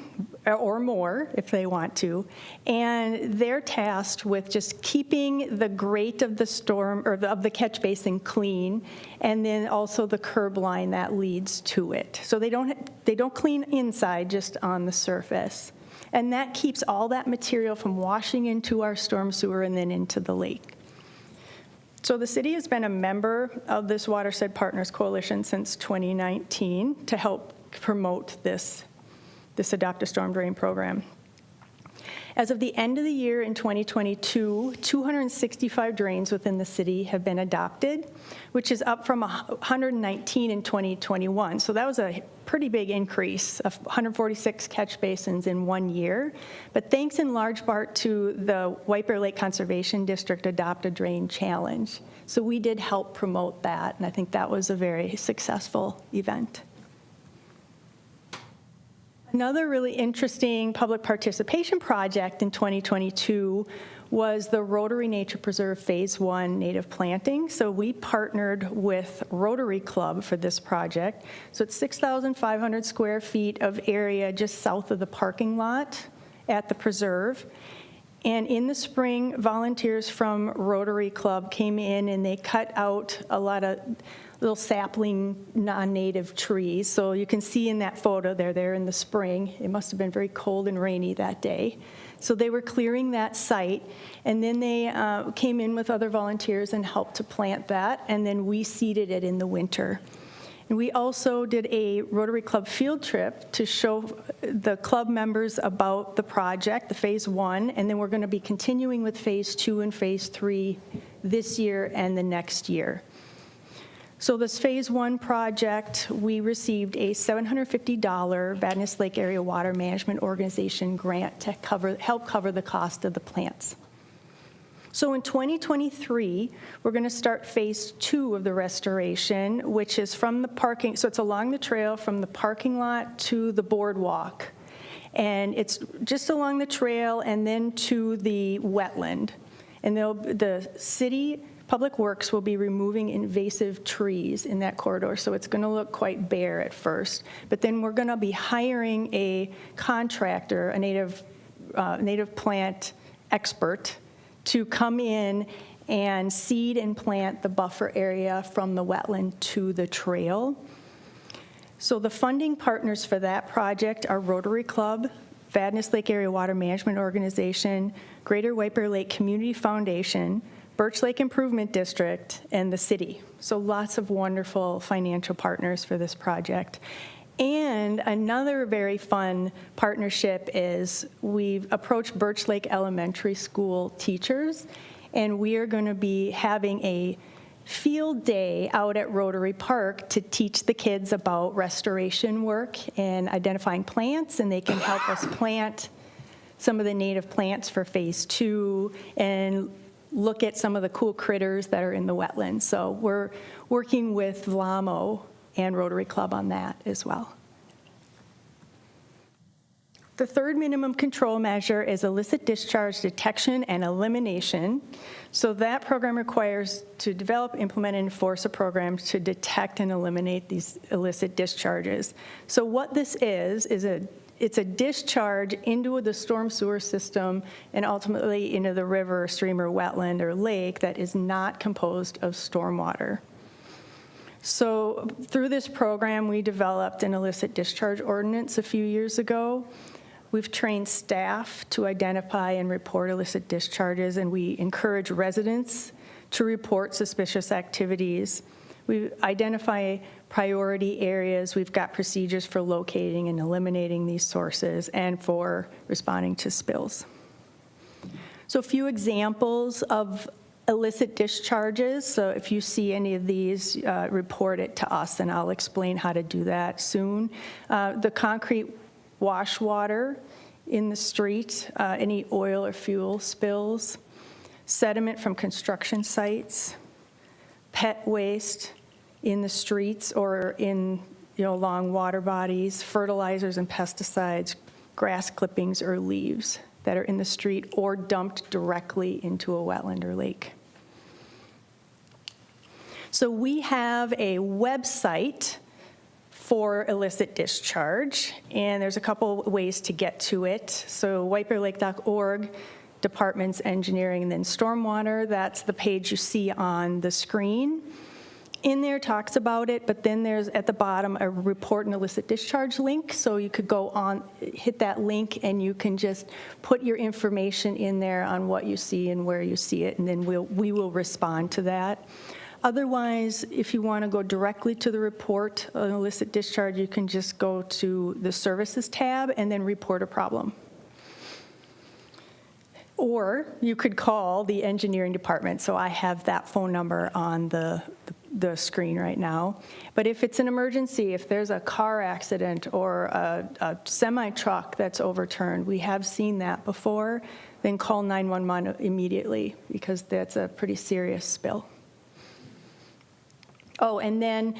or more if they want to. And they're tasked with just keeping the grate of the storm, or of the catch basin, clean, and then also the curb line that leads to it. So they don't clean inside, just on the surface. And that keeps all that material from washing into our storm sewer and then into the lake. So the city has been a member of this Watershed Partners Coalition since 2019 to help promote this Adopt a Storm Drain program. As of the end of the year in 2022, 265 drains within the city have been adopted, which is up from 119 in 2021. So that was a pretty big increase of 146 catch basins in 1 year. But thanks in large part to the White Bear Lake Conservation District Adopt a Drain Challenge. So we did help promote that, and I think that was a very successful event. Another really interesting public participation project in 2022 was the Rotary Nature Preserve Phase 1 native planting. So we partnered with Rotary Club for this project. So it's 6,500 square feet of area just south of the parking lot at the preserve. And in the spring, volunteers from Rotary Club came in and they cut out a lot of little sapling non-native trees. So you can see in that photo there in the spring. It must have been very cold and rainy that day. So they were clearing that site, and then they came in with other volunteers and helped to plant that, and then we seeded it in the winter. And we also did a Rotary Club field trip to show the club members about the project, the Phase 1, and then we're going to be continuing with Phase 2 and Phase 3 this year and the next year. So this Phase 1 project, we received a $750 Vadnais Lake Area Water Management Organization grant to help cover the cost of the plants. So in 2023, we're going to start Phase 2 of the restoration, which is from the parking, so it's along the trail from the parking lot to the boardwalk. And it's just along the trail and then to the wetland. And the city Public Works will be removing invasive trees in that corridor, so it's going to look quite bare at first. But then we're going to be hiring a contractor, a native plant expert, to come in and seed and plant the buffer area from the wetland to the trail. So the funding partners for that project are Rotary Club, Vadnais Lake Area Water Management Organization, Greater White Bear Lake Community Foundation, Birch Lake Improvement District, and the city. So lots of wonderful financial partners for this project. And another very fun partnership is we've approached Birch Lake Elementary School teachers, and we are going to be having a field day out at Rotary Park to teach the kids about restoration work and identifying plants, and they can help us plant some of the native plants for Phase 2 and look at some of the cool critters that are in the wetlands. So we're working with VLAMO and Rotary Club on that as well. The third minimum control measure is illicit discharge detection and elimination. So that program requires to develop, implement, and enforce a program to detect and eliminate these illicit discharges. So what this is it's a discharge into the storm sewer system and ultimately into the river, stream, or wetland or lake that is not composed of stormwater. So through this program, we developed an illicit discharge ordinance a few years ago. We've trained staff to identify and report illicit discharges, and we encourage residents to report suspicious activities. We identify priority areas. We've got procedures for locating and eliminating these sources and for responding to spills. So a few examples of illicit discharges. So if you see any of these, report it to us, and I'll explain how to do that soon. The concrete wash water in the street, any oil or fuel spills, sediment from construction sites, pet waste in the streets or in along water bodies, fertilizers and pesticides, grass clippings or leaves that are in the street or dumped directly into a wetland or lake. So we have a website for illicit discharge, and there's a couple ways to get to it. So whitebearlake.org, departments engineering, and then stormwater. That's the page you see on the screen. In there talks about it, but then there's at the bottom a report an illicit discharge link. So you could go on, hit that link, and you can just put your information in there on what you see and where you see it, and then we will respond to that. Otherwise, if you want to go directly to the report on illicit discharge, you can just go to the services tab and then report a problem. Or you could call the engineering department. So I have that phone number on the screen right now. But if it's an emergency, if there's a car accident or a semi-truck that's overturned, we have seen that before, then call 911 immediately because that's a pretty serious spill. Oh, and then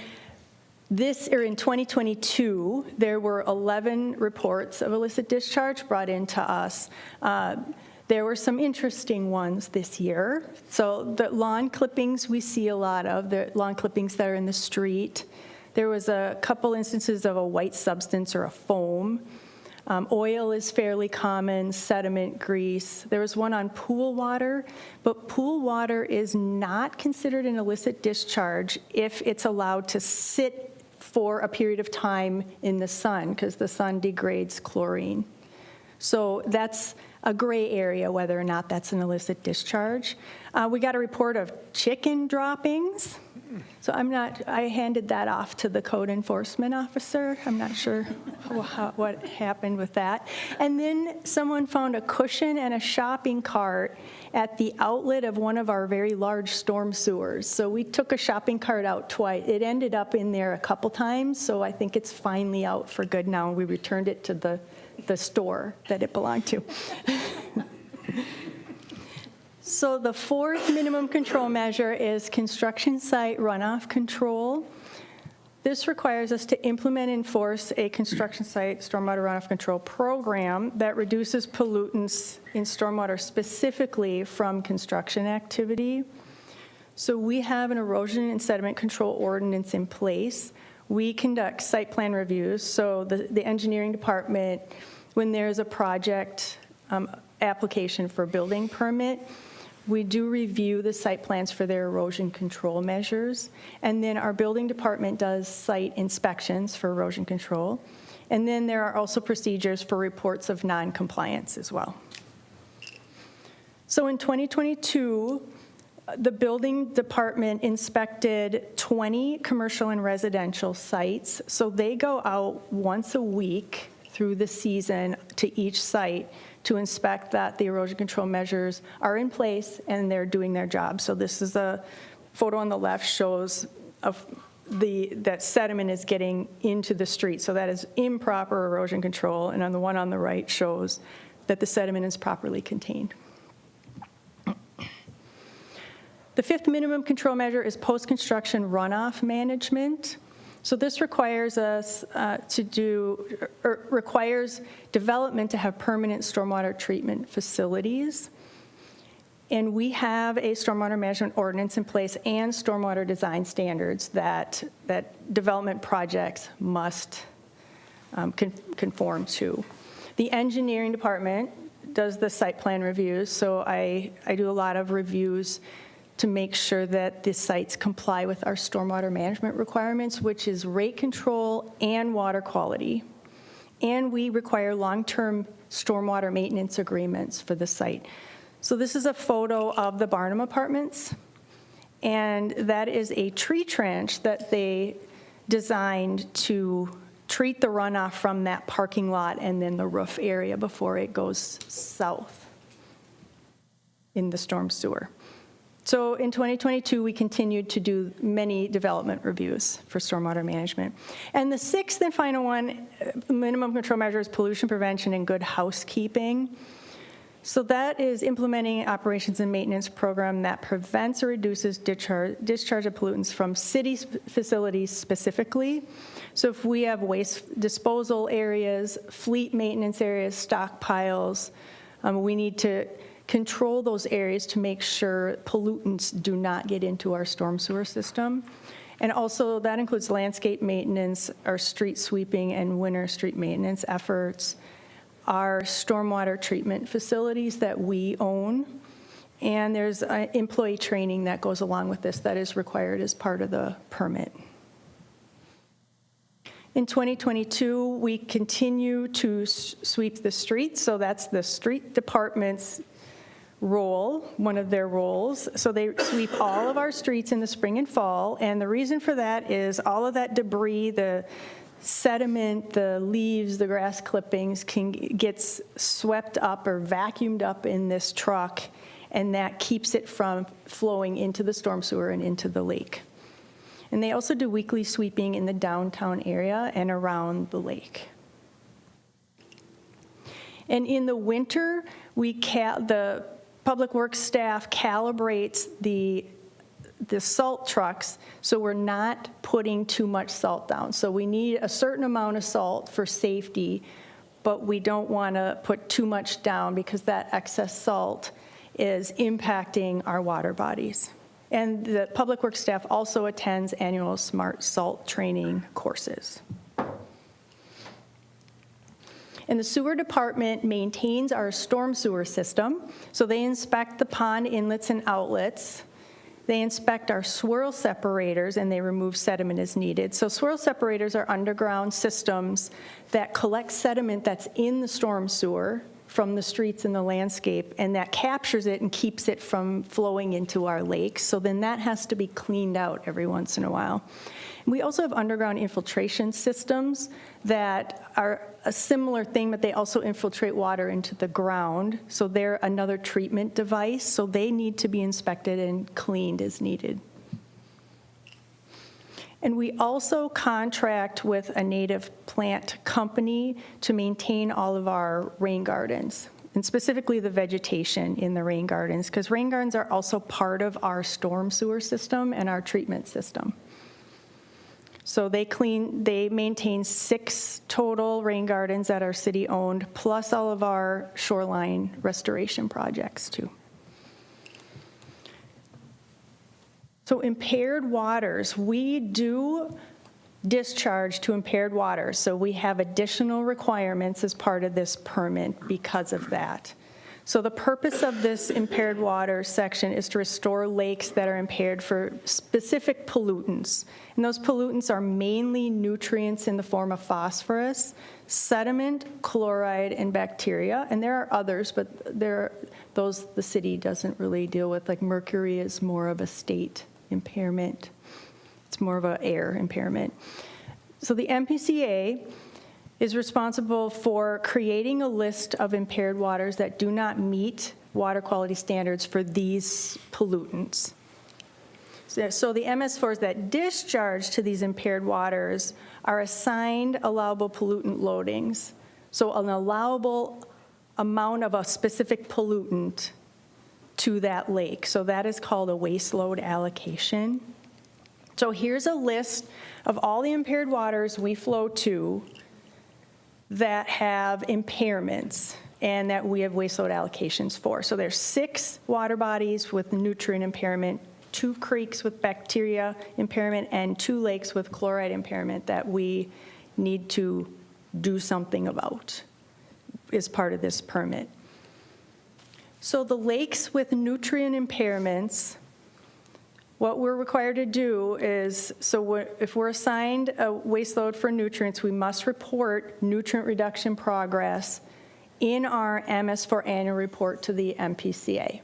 in 2022, there were 11 reports of illicit discharge brought into us. There were some interesting ones this year. So the lawn clippings we see a lot of, the lawn clippings that are in the street. There was a couple instances of a white substance or a foam. Oil is fairly common, sediment, grease. There was one on pool water, but pool water is not considered an illicit discharge if it's allowed to sit for a period of time in the sun, because the sun degrades chlorine. So that's a gray area whether or not that's an illicit discharge. We got a report of chicken droppings. So I handed that off to the code enforcement officer. I'm not sure what happened with that. And then someone found a cushion and a shopping cart at the outlet of one of our very large storm sewers. So we took a shopping cart out twice. It ended up in there a couple times, so I think it's finally out for good now. We returned it to the store that it belonged to. So the fourth minimum control measure is construction site runoff control. This requires us to implement and enforce a construction site stormwater runoff control program that reduces pollutants in stormwater specifically from construction activity. So we have an erosion and sediment control ordinance in place. We conduct site plan reviews. So the engineering department, when there's a project application for building permit, we do review the site plans for their erosion control measures. And then our building department does site inspections for erosion control. And then there are also procedures for reports of non-compliance as well. So in 2022, the building department inspected 20 commercial and residential sites. So they go out once a week through the season to each site to inspect that the erosion control measures are in place and they're doing their job. So this is a photo on the left shows that sediment is getting into the street. So that is improper erosion control. And on the one on the right shows that the sediment is properly contained. The fifth minimum control measure is post-construction runoff management. So this requires us requires development to have permanent stormwater treatment facilities. And we have a stormwater management ordinance in place and stormwater design standards that development projects must conform to. The engineering department does the site plan reviews, so I do a lot of reviews to make sure that the sites comply with our stormwater management requirements, which is rate control and water quality. And we require long-term stormwater maintenance agreements for the site. So this is a photo of the Barnum Apartments, and that is a tree trench that they designed to treat the runoff from that parking lot and then the roof area before it goes south in the storm sewer. So in 2022, we continued to do many development reviews for stormwater management. And the sixth and final one, minimum control measure, is pollution prevention and good housekeeping. So that is implementing an operations and maintenance program that prevents or reduces discharge of pollutants from city facilities specifically. So if we have waste disposal areas, fleet maintenance areas, stockpiles, we need to control those areas to make sure pollutants do not get into our storm sewer system. And also that includes landscape maintenance, our street sweeping and winter street maintenance efforts, our stormwater treatment facilities that we own, and there's employee training that goes along with this that is required as part of the permit. In 2022, we continue to sweep the streets, so that's the street department's role, one of their roles. So they sweep all of our streets in the spring and fall, and the reason for that is all of that debris, the sediment, the leaves, the grass clippings gets swept up or vacuumed up in this truck, and that keeps it from flowing into the storm sewer and into the lake. And they also do weekly sweeping in the downtown area and around the lake. And in the winter, the public works staff calibrates the salt trucks, so we're not putting too much salt down. So we need a certain amount of salt for safety, but we don't want to put too much down because that excess salt is impacting our water bodies. And the public works staff also attends annual smart salt training courses. And the sewer department maintains our storm sewer system, so they inspect the pond inlets and outlets. They inspect our swirl separators, and they remove sediment as needed. So swirl separators are underground systems that collect sediment that's in the storm sewer from the streets and the landscape, and that captures it and keeps it from flowing into our lakes. So then that has to be cleaned out every once in a while. We also have underground infiltration systems that are a similar thing, but they also infiltrate water into the ground. So they're another treatment device, so they need to be inspected and cleaned as needed. And we also contract with a native plant company to maintain all of our rain gardens, and specifically the vegetation in the rain gardens, because rain gardens are also part of our storm sewer system and our treatment system. So they maintain 6 total rain gardens that are city-owned, plus all of our shoreline restoration projects, too. So impaired waters, we do discharge to impaired waters, so we have additional requirements as part of this permit because of that. So the purpose of this impaired water section is to restore lakes that are impaired for specific pollutants. And those pollutants are mainly nutrients in the form of phosphorus, sediment, chloride, and bacteria. And there are others, but those the city doesn't really deal with. Like mercury is more of a state impairment. It's more of an air impairment. So the MPCA is responsible for creating a list of impaired waters that do not meet water quality standards for these pollutants. So the MS4s that discharge to these impaired waters are assigned allowable pollutant loadings. So an allowable amount of a specific pollutant to that lake. So that is called a waste load allocation. So here's a list of all the impaired waters we flow to that have impairments and that we have waste load allocations for. So there's 6 water bodies with nutrient impairment, 2 creeks with bacteria impairment, and 2 lakes with chloride impairment that we need to do something about as part of this permit. So the lakes with nutrient impairments, what we're required to do is, if we're assigned a waste load for nutrients, we must report nutrient reduction progress in our MS4 annual report to the MPCA.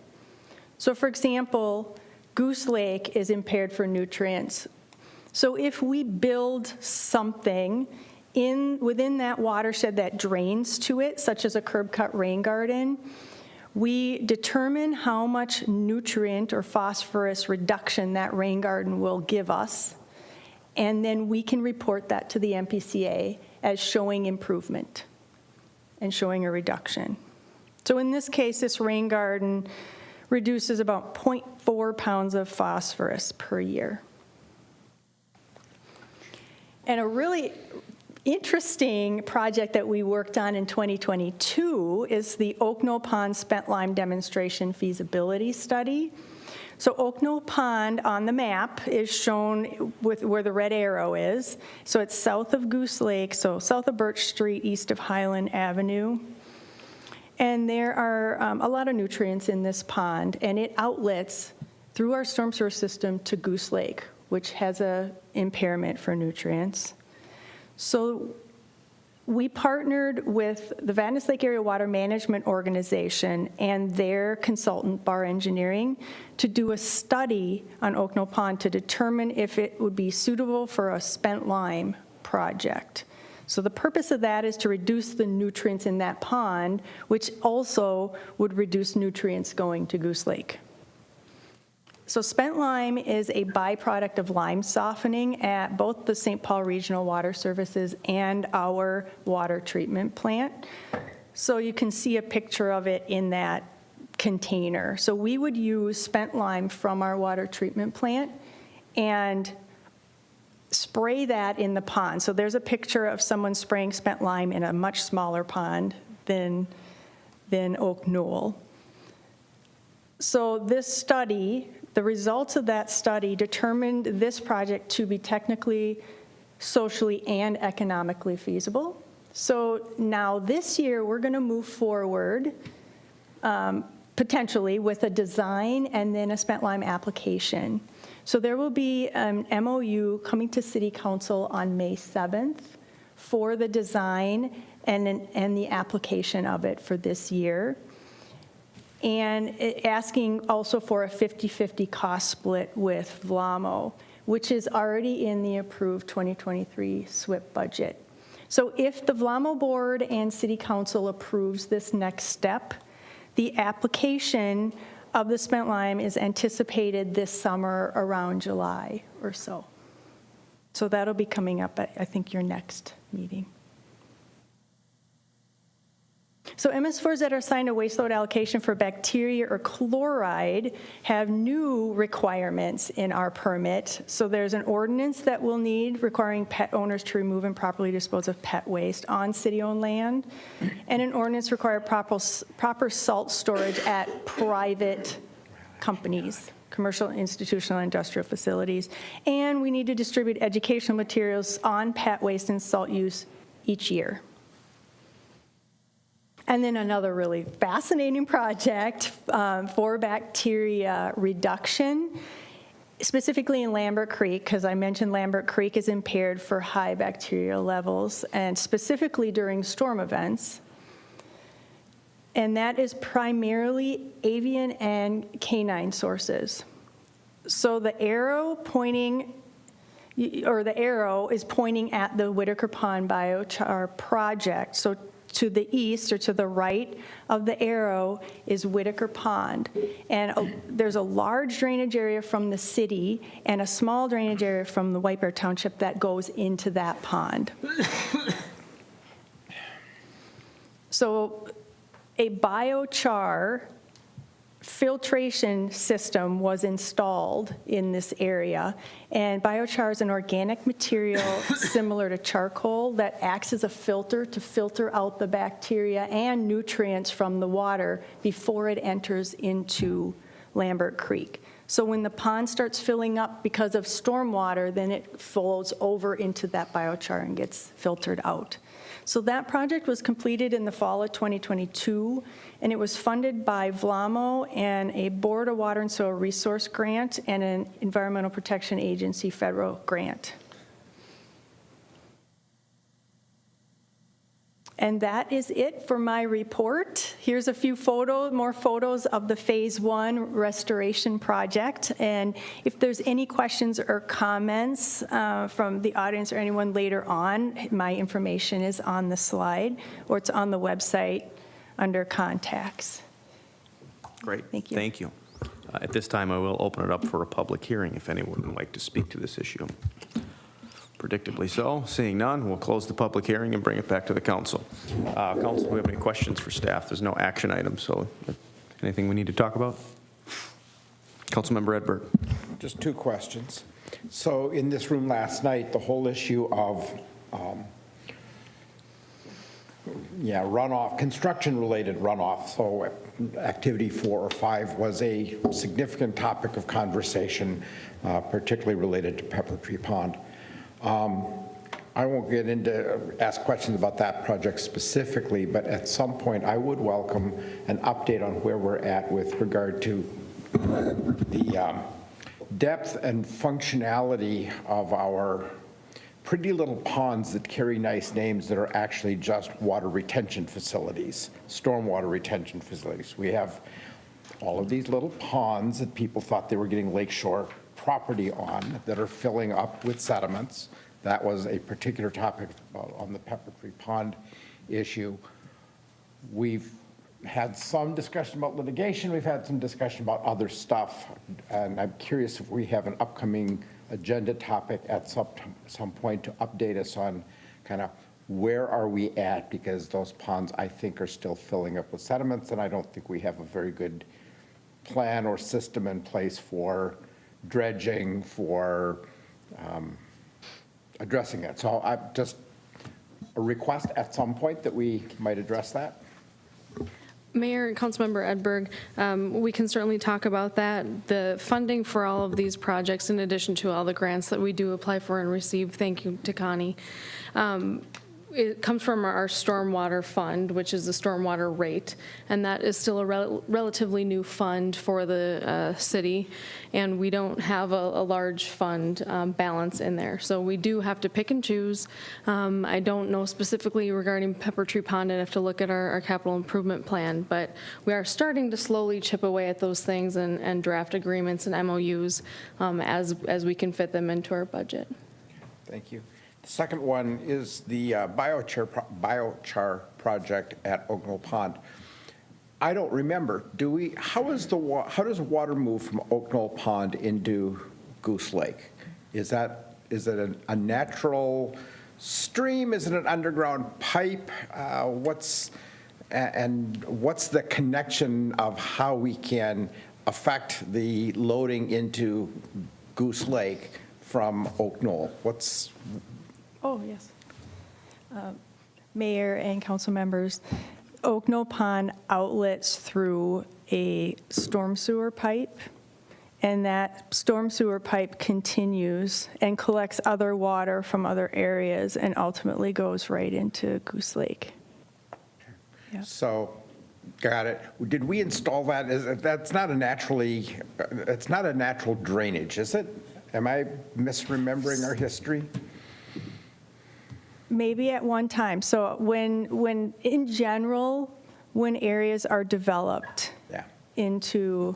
So for example, Goose Lake is impaired for nutrients. So if we build something within that watershed that drains to it, such as a curb cut rain garden, we determine how much nutrient or phosphorus reduction that rain garden will give us, and then we can report that to the MPCA as showing improvement and showing a reduction. So in this case, this rain garden reduces about 0.4 pounds of phosphorus per year. And a really interesting project that we worked on in 2022 is the Oak Knoll Pond Spent Lime Demonstration Feasibility Study. So Oak Knoll Pond on the map is shown with where the red arrow is. So it's south of Goose Lake, so south of Birch Street, east of Highland Avenue. And there are a lot of nutrients in this pond, and it outlets through our storm sewer system to Goose Lake, which has a impairment for nutrients. So we partnered with the Vadnais Lake Area Water Management Organization and their consultant, Bar Engineering, to do a study on Oak Knoll Pond to determine if it would be suitable for a spent lime project. So the purpose of that is to reduce the nutrients in that pond, which also would reduce nutrients going to Goose Lake. So spent lime is a byproduct of lime softening at both the St. Paul Regional Water Services and our water treatment plant. So you can see a picture of it in that container. So we would use spent lime from our water treatment plant and spray that in the pond. So there's a picture of someone spraying spent lime in a much smaller pond than Oak Knoll. So this study, the results of that study determined this project to be technically, socially, and economically feasible. So now this year, we're going to move forward potentially with a design and then a spent lime application. So there will be an MOU coming to City Council on May 7th for the design and the application of it for this year. And asking also for a 50-50 cost split with VLAMO, which is already in the approved 2023 SWIP budget. So if the VLAMO board and City Council approves this next step, the application of the spent lime is anticipated this summer around July or so. So that'll be coming up at, I think, your next meeting. So MS4s that are assigned a waste load allocation for bacteria or chloride have new requirements in our permit. So there's an ordinance that we'll need requiring pet owners to remove and properly dispose of pet waste on city-owned land, and an ordinance requiring proper salt storage at private companies, commercial, institutional, industrial facilities. And we need to distribute educational materials on pet waste and salt use each year. And then another really fascinating project for bacteria reduction, specifically in Lambert Creek, because I mentioned Lambert Creek is impaired for high bacterial levels, and specifically during storm events. And that is primarily avian and canine sources. So the arrow is pointing at the Whitaker Pond Biochar project. So to the east or to the right of the arrow is Whitaker Pond. And there's a large drainage area from the city and a small drainage area from the White Bear Township that goes into that pond. So a biochar filtration system was installed in this area, and biochar is an organic material similar to charcoal that acts as a filter to filter out the bacteria and nutrients from the water before it enters into Lambert Creek. So when the pond starts filling up because of stormwater, then it flows over into that biochar and gets filtered out. So that project was completed in the fall of 2022, and it was funded by VLAMO and a Board of Water and Soil Resource grant and an Environmental Protection Agency federal grant. And that is it for my report. Here's a few more photos of the Phase 1 restoration project. And if there's any questions or comments from the audience or anyone later on, my information is on the slide, or it's on the website under contacts. Great. Thank you. Thank you. At this time, I will open it up for a public hearing if anyone would like to speak to this issue. Predictably so. Seeing none, we'll close the public hearing and bring it back to the council. Council, do we have any questions for staff? There's no action items, so anything we need to talk about? Councilmember Edberg. Just two questions. So in this room last night, the whole issue of runoff, construction-related runoff, so activity 4 or 5 was a significant topic of conversation, particularly related to Pepper Tree Pond. I won't get into ask questions about that project specifically, but at some point I would welcome an update on where we're at with regard to the depth and functionality of our pretty little ponds that carry nice names that are actually just water retention facilities, stormwater retention facilities. We have all of these little ponds that people thought they were getting lakeshore property on that are filling up with sediments. That was a particular topic on the Pepper Tree Pond issue. We've had some discussion about litigation. We've had some discussion about other stuff. And I'm curious if we have an upcoming agenda topic at some point to update us on kind of where are we at, because those ponds, I think, are still filling up with sediments, and I don't think we have a very good plan or system in place for dredging, for addressing it. So I just a request at some point that we might address that. Mayor and Councilmember Edberg, we can certainly talk about that. The funding for all of these projects, in addition to all the grants that we do apply for and receive, thank you to Connie, it comes from our stormwater fund, which is the stormwater rate, and that is still a relatively new fund for the city, and we don't have a large fund balance in there. So we do have to pick and choose. I don't know specifically regarding Pepper Tree Pond. I'd have to look at our capital improvement plan, but we are starting to slowly chip away at those things and draft agreements and MOUs as we can fit them into our budget. Thank you. The second one is the biochar project at Oak Knoll Pond. I don't remember. How does water move from Oak Knoll Pond into Goose Lake? Is it a natural stream? Is it an underground pipe? What's the connection of how we can affect the loading into Goose Lake from Oak Knoll? Oh, yes. Mayor and council members, Oak Knoll Pond outlets through a storm sewer pipe, and that storm sewer pipe continues and collects other water from other areas and ultimately goes right into Goose Lake. Yeah. So, got it. Did we install that? It's not a natural drainage, is it? Am I misremembering our history? Maybe at one time. So when in general, when areas are developed into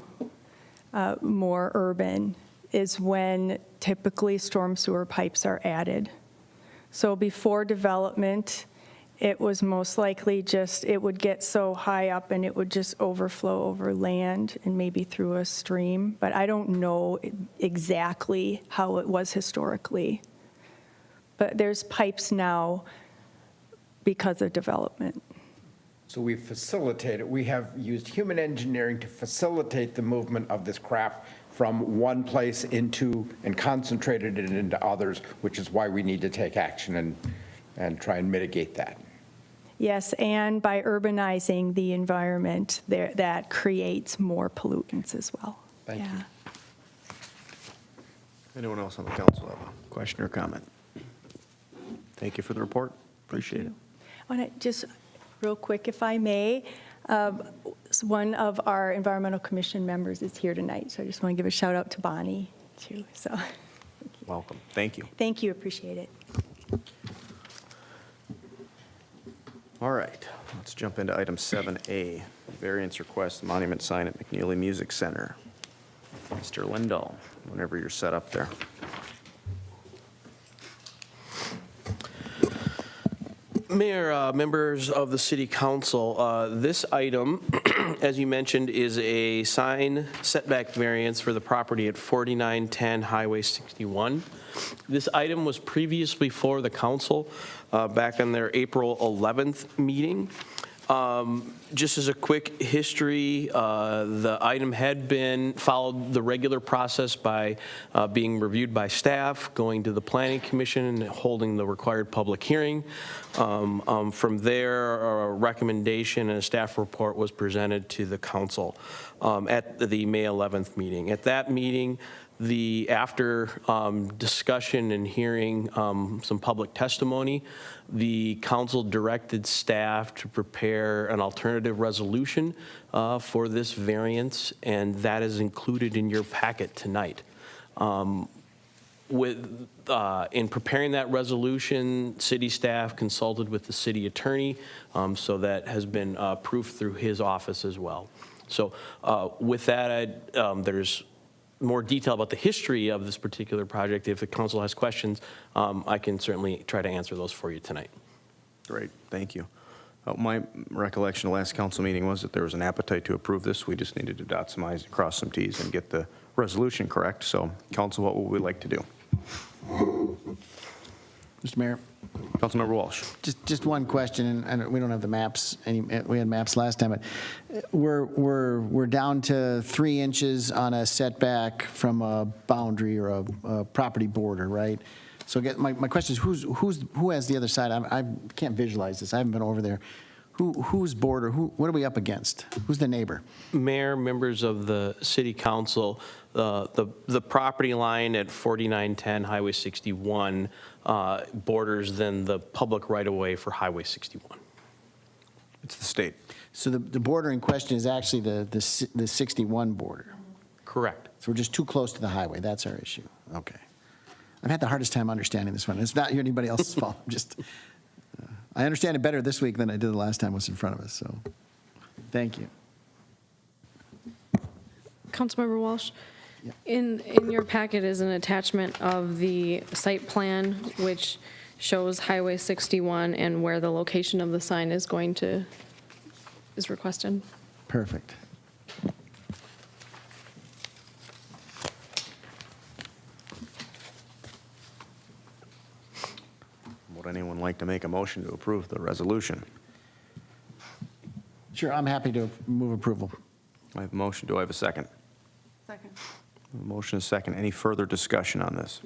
more urban is when typically storm sewer pipes are added. So before development, it was most likely it would get so high up and it would just overflow over land and maybe through a stream. But I don't know exactly how it was historically. But there's pipes now because of development. So we have used human engineering to facilitate the movement of this crap from one place into and concentrated it into others, which is why we need to take action and try and mitigate that. Yes, and by urbanizing the environment, that creates more pollutants as well. Thank you. Anyone else on the council have a question or comment? Thank you for the report. Appreciate it. I want to just, real quick, if I may, one of our Environmental Commission members is here tonight, so I just want to give a shout out to Bonnie, too. So, Welcome. Thank you. thank you, appreciate it. All right, let's jump into item 7A, variance request monument sign at McNeely Music Center. Mr. Lindahl, whenever you're set up there. Mayor, members of the city council, this item, as you mentioned, is a sign setback variance for the property at 4910 Highway 61. This item was previously before the council back on their April 11th meeting. Just as a quick history, the item had been followed the regular process by being reviewed by staff, going to the planning commission and holding the required public hearing. From there, a recommendation and a staff report was presented to the council at the May 11th meeting. At that meeting, after discussion and hearing some public testimony, the council directed staff to prepare an alternative resolution for this variance, and that is included in your packet tonight. In preparing that resolution, city staff consulted with the city attorney, so that has been proof through his office as well. So with that, there's more detail about the history of this particular project. If the council has questions, I can certainly try to answer those for you tonight. Great, thank you. My recollection of the last council meeting was that there was an appetite to approve this. We just needed to dot some i's and cross some t's and get the resolution correct. So, council, what would we like to do? Mr. Mayor, Councilmember Walsh. just one question, and we don't have the maps. We had maps last time, but we're down to 3 inches on a setback from a boundary or a property border, right? So my question is, who has the other side? I can't visualize this. I haven't been over there. Whose border? What are we up against? Who's the neighbor? Mayor, members of the city council, the property line at 4910 Highway 61 borders then the public right-of-way for Highway 61. It's the state. So the border in question is actually the 61 border. Correct. So we're just too close to the highway. That's our issue. Okay. I've had the hardest time understanding this one. It's not anybody else's fault. Just I understand it better this week than I did the last time it was in front of us. So thank you. Councilmember Walsh, in your packet is an attachment of the site plan, which shows Highway 61 and where the location of the sign is requested. Perfect. Would anyone like to make a motion to approve the resolution? Sure, I'm happy to move approval. I have a motion. Do I have a second? Second. Motion is second. Any further discussion on this?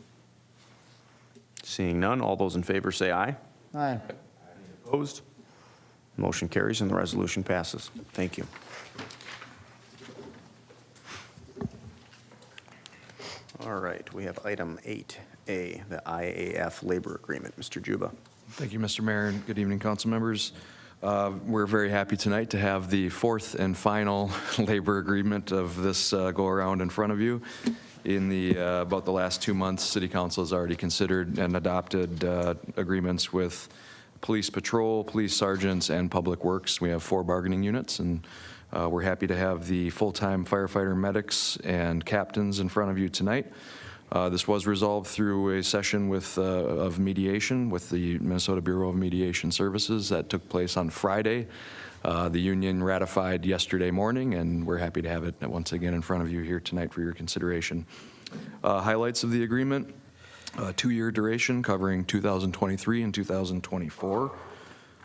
Seeing none, all those in favor say aye. Aye. Opposed? Motion carries and the resolution passes. Thank you. All right, we have item 8A, the IAF labor agreement. Mr. Juba. Thank you, Mr. Mayor, and good evening, council members. We're very happy tonight to have the fourth and final labor agreement of this go-around in front of you. In about the last 2 months, City Council has already considered and adopted agreements with police patrol, police sergeants, and public works. We have 4 bargaining units, and we're happy to have the full-time firefighter medics and captains in front of you tonight. This was resolved through a session of mediation with the Minnesota Bureau of Mediation Services that took place on Friday. The union ratified yesterday morning, and we're happy to have it once again in front of you here tonight for your consideration. Highlights of the agreement: 2-year duration covering 2023 and 2024.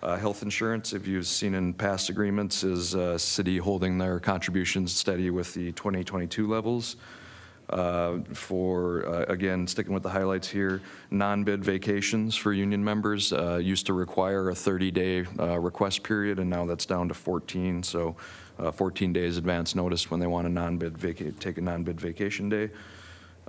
Health insurance, if you've seen in past agreements, is city holding their contributions steady with the 2022 levels. Again, sticking with the highlights here, non-bid vacations for union members used to require a 30-day request period, and now that's down to 14, so 14 days advance notice when they want a take a non-bid vacation day.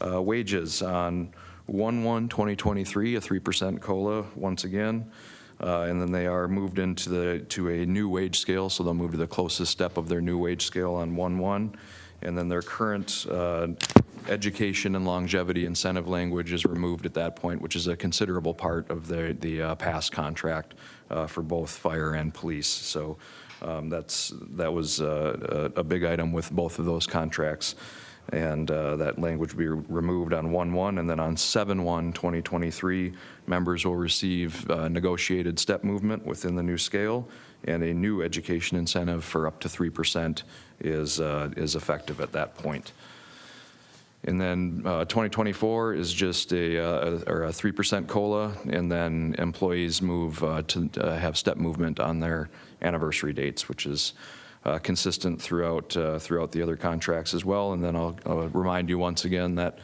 Wages on 1/1/2023, a 3% COLA once again. And then they are moved to a new wage scale, so they'll move to the closest step of their new wage scale on 1/1. And then their current education and longevity incentive language is removed at that point, which is a considerable part of the past contract for both fire and police. So that was a big item with both of those contracts. And that language will be removed on 1/1, and then on 7/1/2023, members will receive negotiated step movement within the new scale, and a new education incentive for up to 3% is effective at that point. And then 2024 is just a 3% COLA, and then employees move to have step movement on their anniversary dates, which is consistent throughout the other contracts as well. And then I'll remind you once again that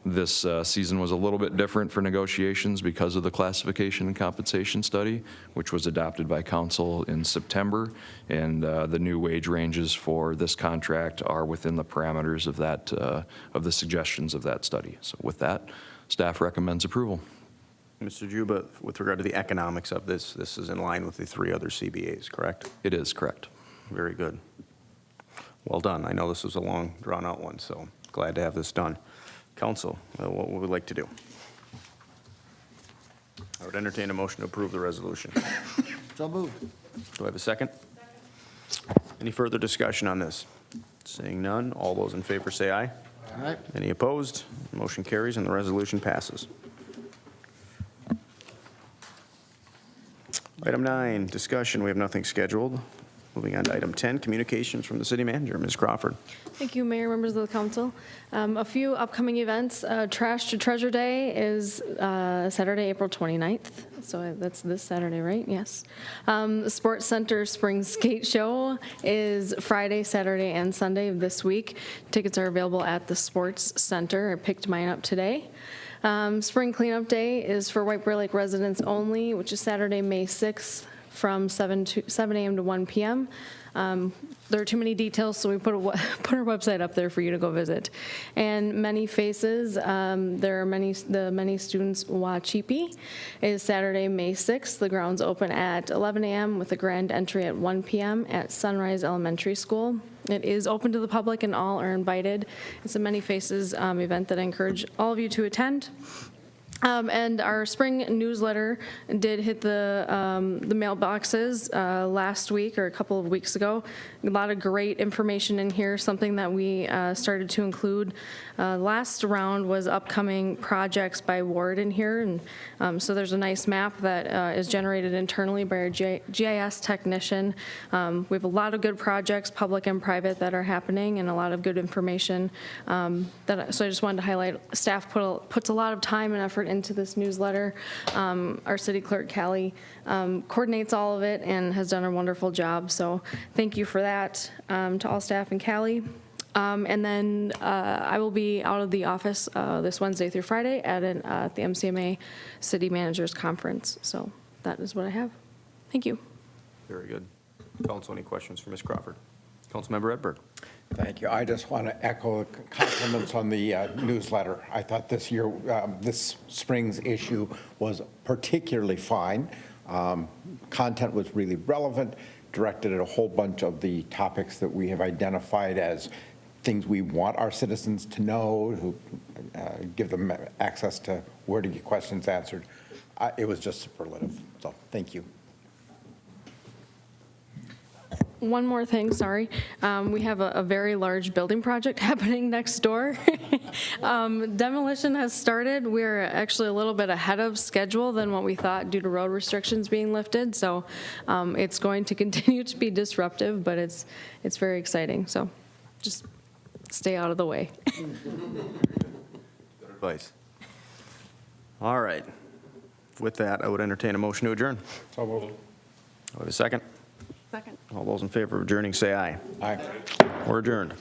this season was a little bit different for negotiations because of the classification and compensation study, which was adopted by council in September. And the new wage ranges for this contract are within the parameters of that, of the suggestions of that study. So with that, staff recommends approval. Mr. Juba, with regard to the economics of this, this is in line with the 3 other CBAs, correct? It is correct. Very good. Well done. I know this was a long, drawn-out one, so glad to have this done. Council, what would we like to do? I would entertain a motion to approve the resolution. So moved. Do I have a second? Any further discussion on this? Seeing none, all those in favor say aye. Aye. Any opposed? Motion carries and the resolution passes. Item 9, discussion. We have nothing scheduled. Moving on to item 10, communications from the city manager, Ms. Crawford. Thank you, Mayor, members of the council. A few upcoming events. Trash to Treasure Day is Saturday, April 29th. So that's this Saturday, right? Yes. The Sports Center Spring Skate Show is Friday, Saturday, and Sunday of this week. Tickets are available at the Sports Center. I picked mine up today. Spring Cleanup Day is for White Bear Lake residents only, which is Saturday, May 6th. From 7 a.m. to 1 p.m. There are too many details, so we put our website up there for you to go visit. And Many Faces, there are the Many Students Wachipi is Saturday, May 6th. The grounds open at 11 a.m. with a grand entry at 1 p.m. at Sunrise Elementary School. It is open to the public and all are invited. It's a Many Faces event that I encourage all of you to attend. And our spring newsletter did hit the mailboxes last week or a couple of weeks ago. A lot of great information in here, something that we started to include. Last round was upcoming projects by ward in here. And so there's a nice map that is generated internally by our GIS technician. We have a lot of good projects, public and private, that are happening and a lot of good information. So I just wanted to highlight, staff puts a lot of time and effort into this newsletter. Our city clerk, Callie, coordinates all of it and has done a wonderful job. So thank you for that to all staff and Callie. And then I will be out of the office this Wednesday through Friday at the MCMA City Managers Conference. So that is what I have. Thank you. Very good. Council, any questions for Ms. Crawford? Councilmember Edberg. Thank you. I just want to echo compliments on the newsletter. I thought this spring's issue was particularly fine. Content was really relevant, directed at a whole bunch of the topics that we have identified as things we want our citizens to know, who give them access to where to get questions answered. It was just superlative. So thank you. One more thing, sorry. We have a very large building project happening next door. Demolition has started. We're actually a little bit ahead of schedule than what we thought due to road restrictions being lifted. So it's going to continue to be disruptive, but it's very exciting. So just stay out of the way. Good advice. All right. With that, I would entertain a motion to adjourn. So moved. Do I have a second? Second. All those in favor of adjourning, say aye. Aye. We're adjourned.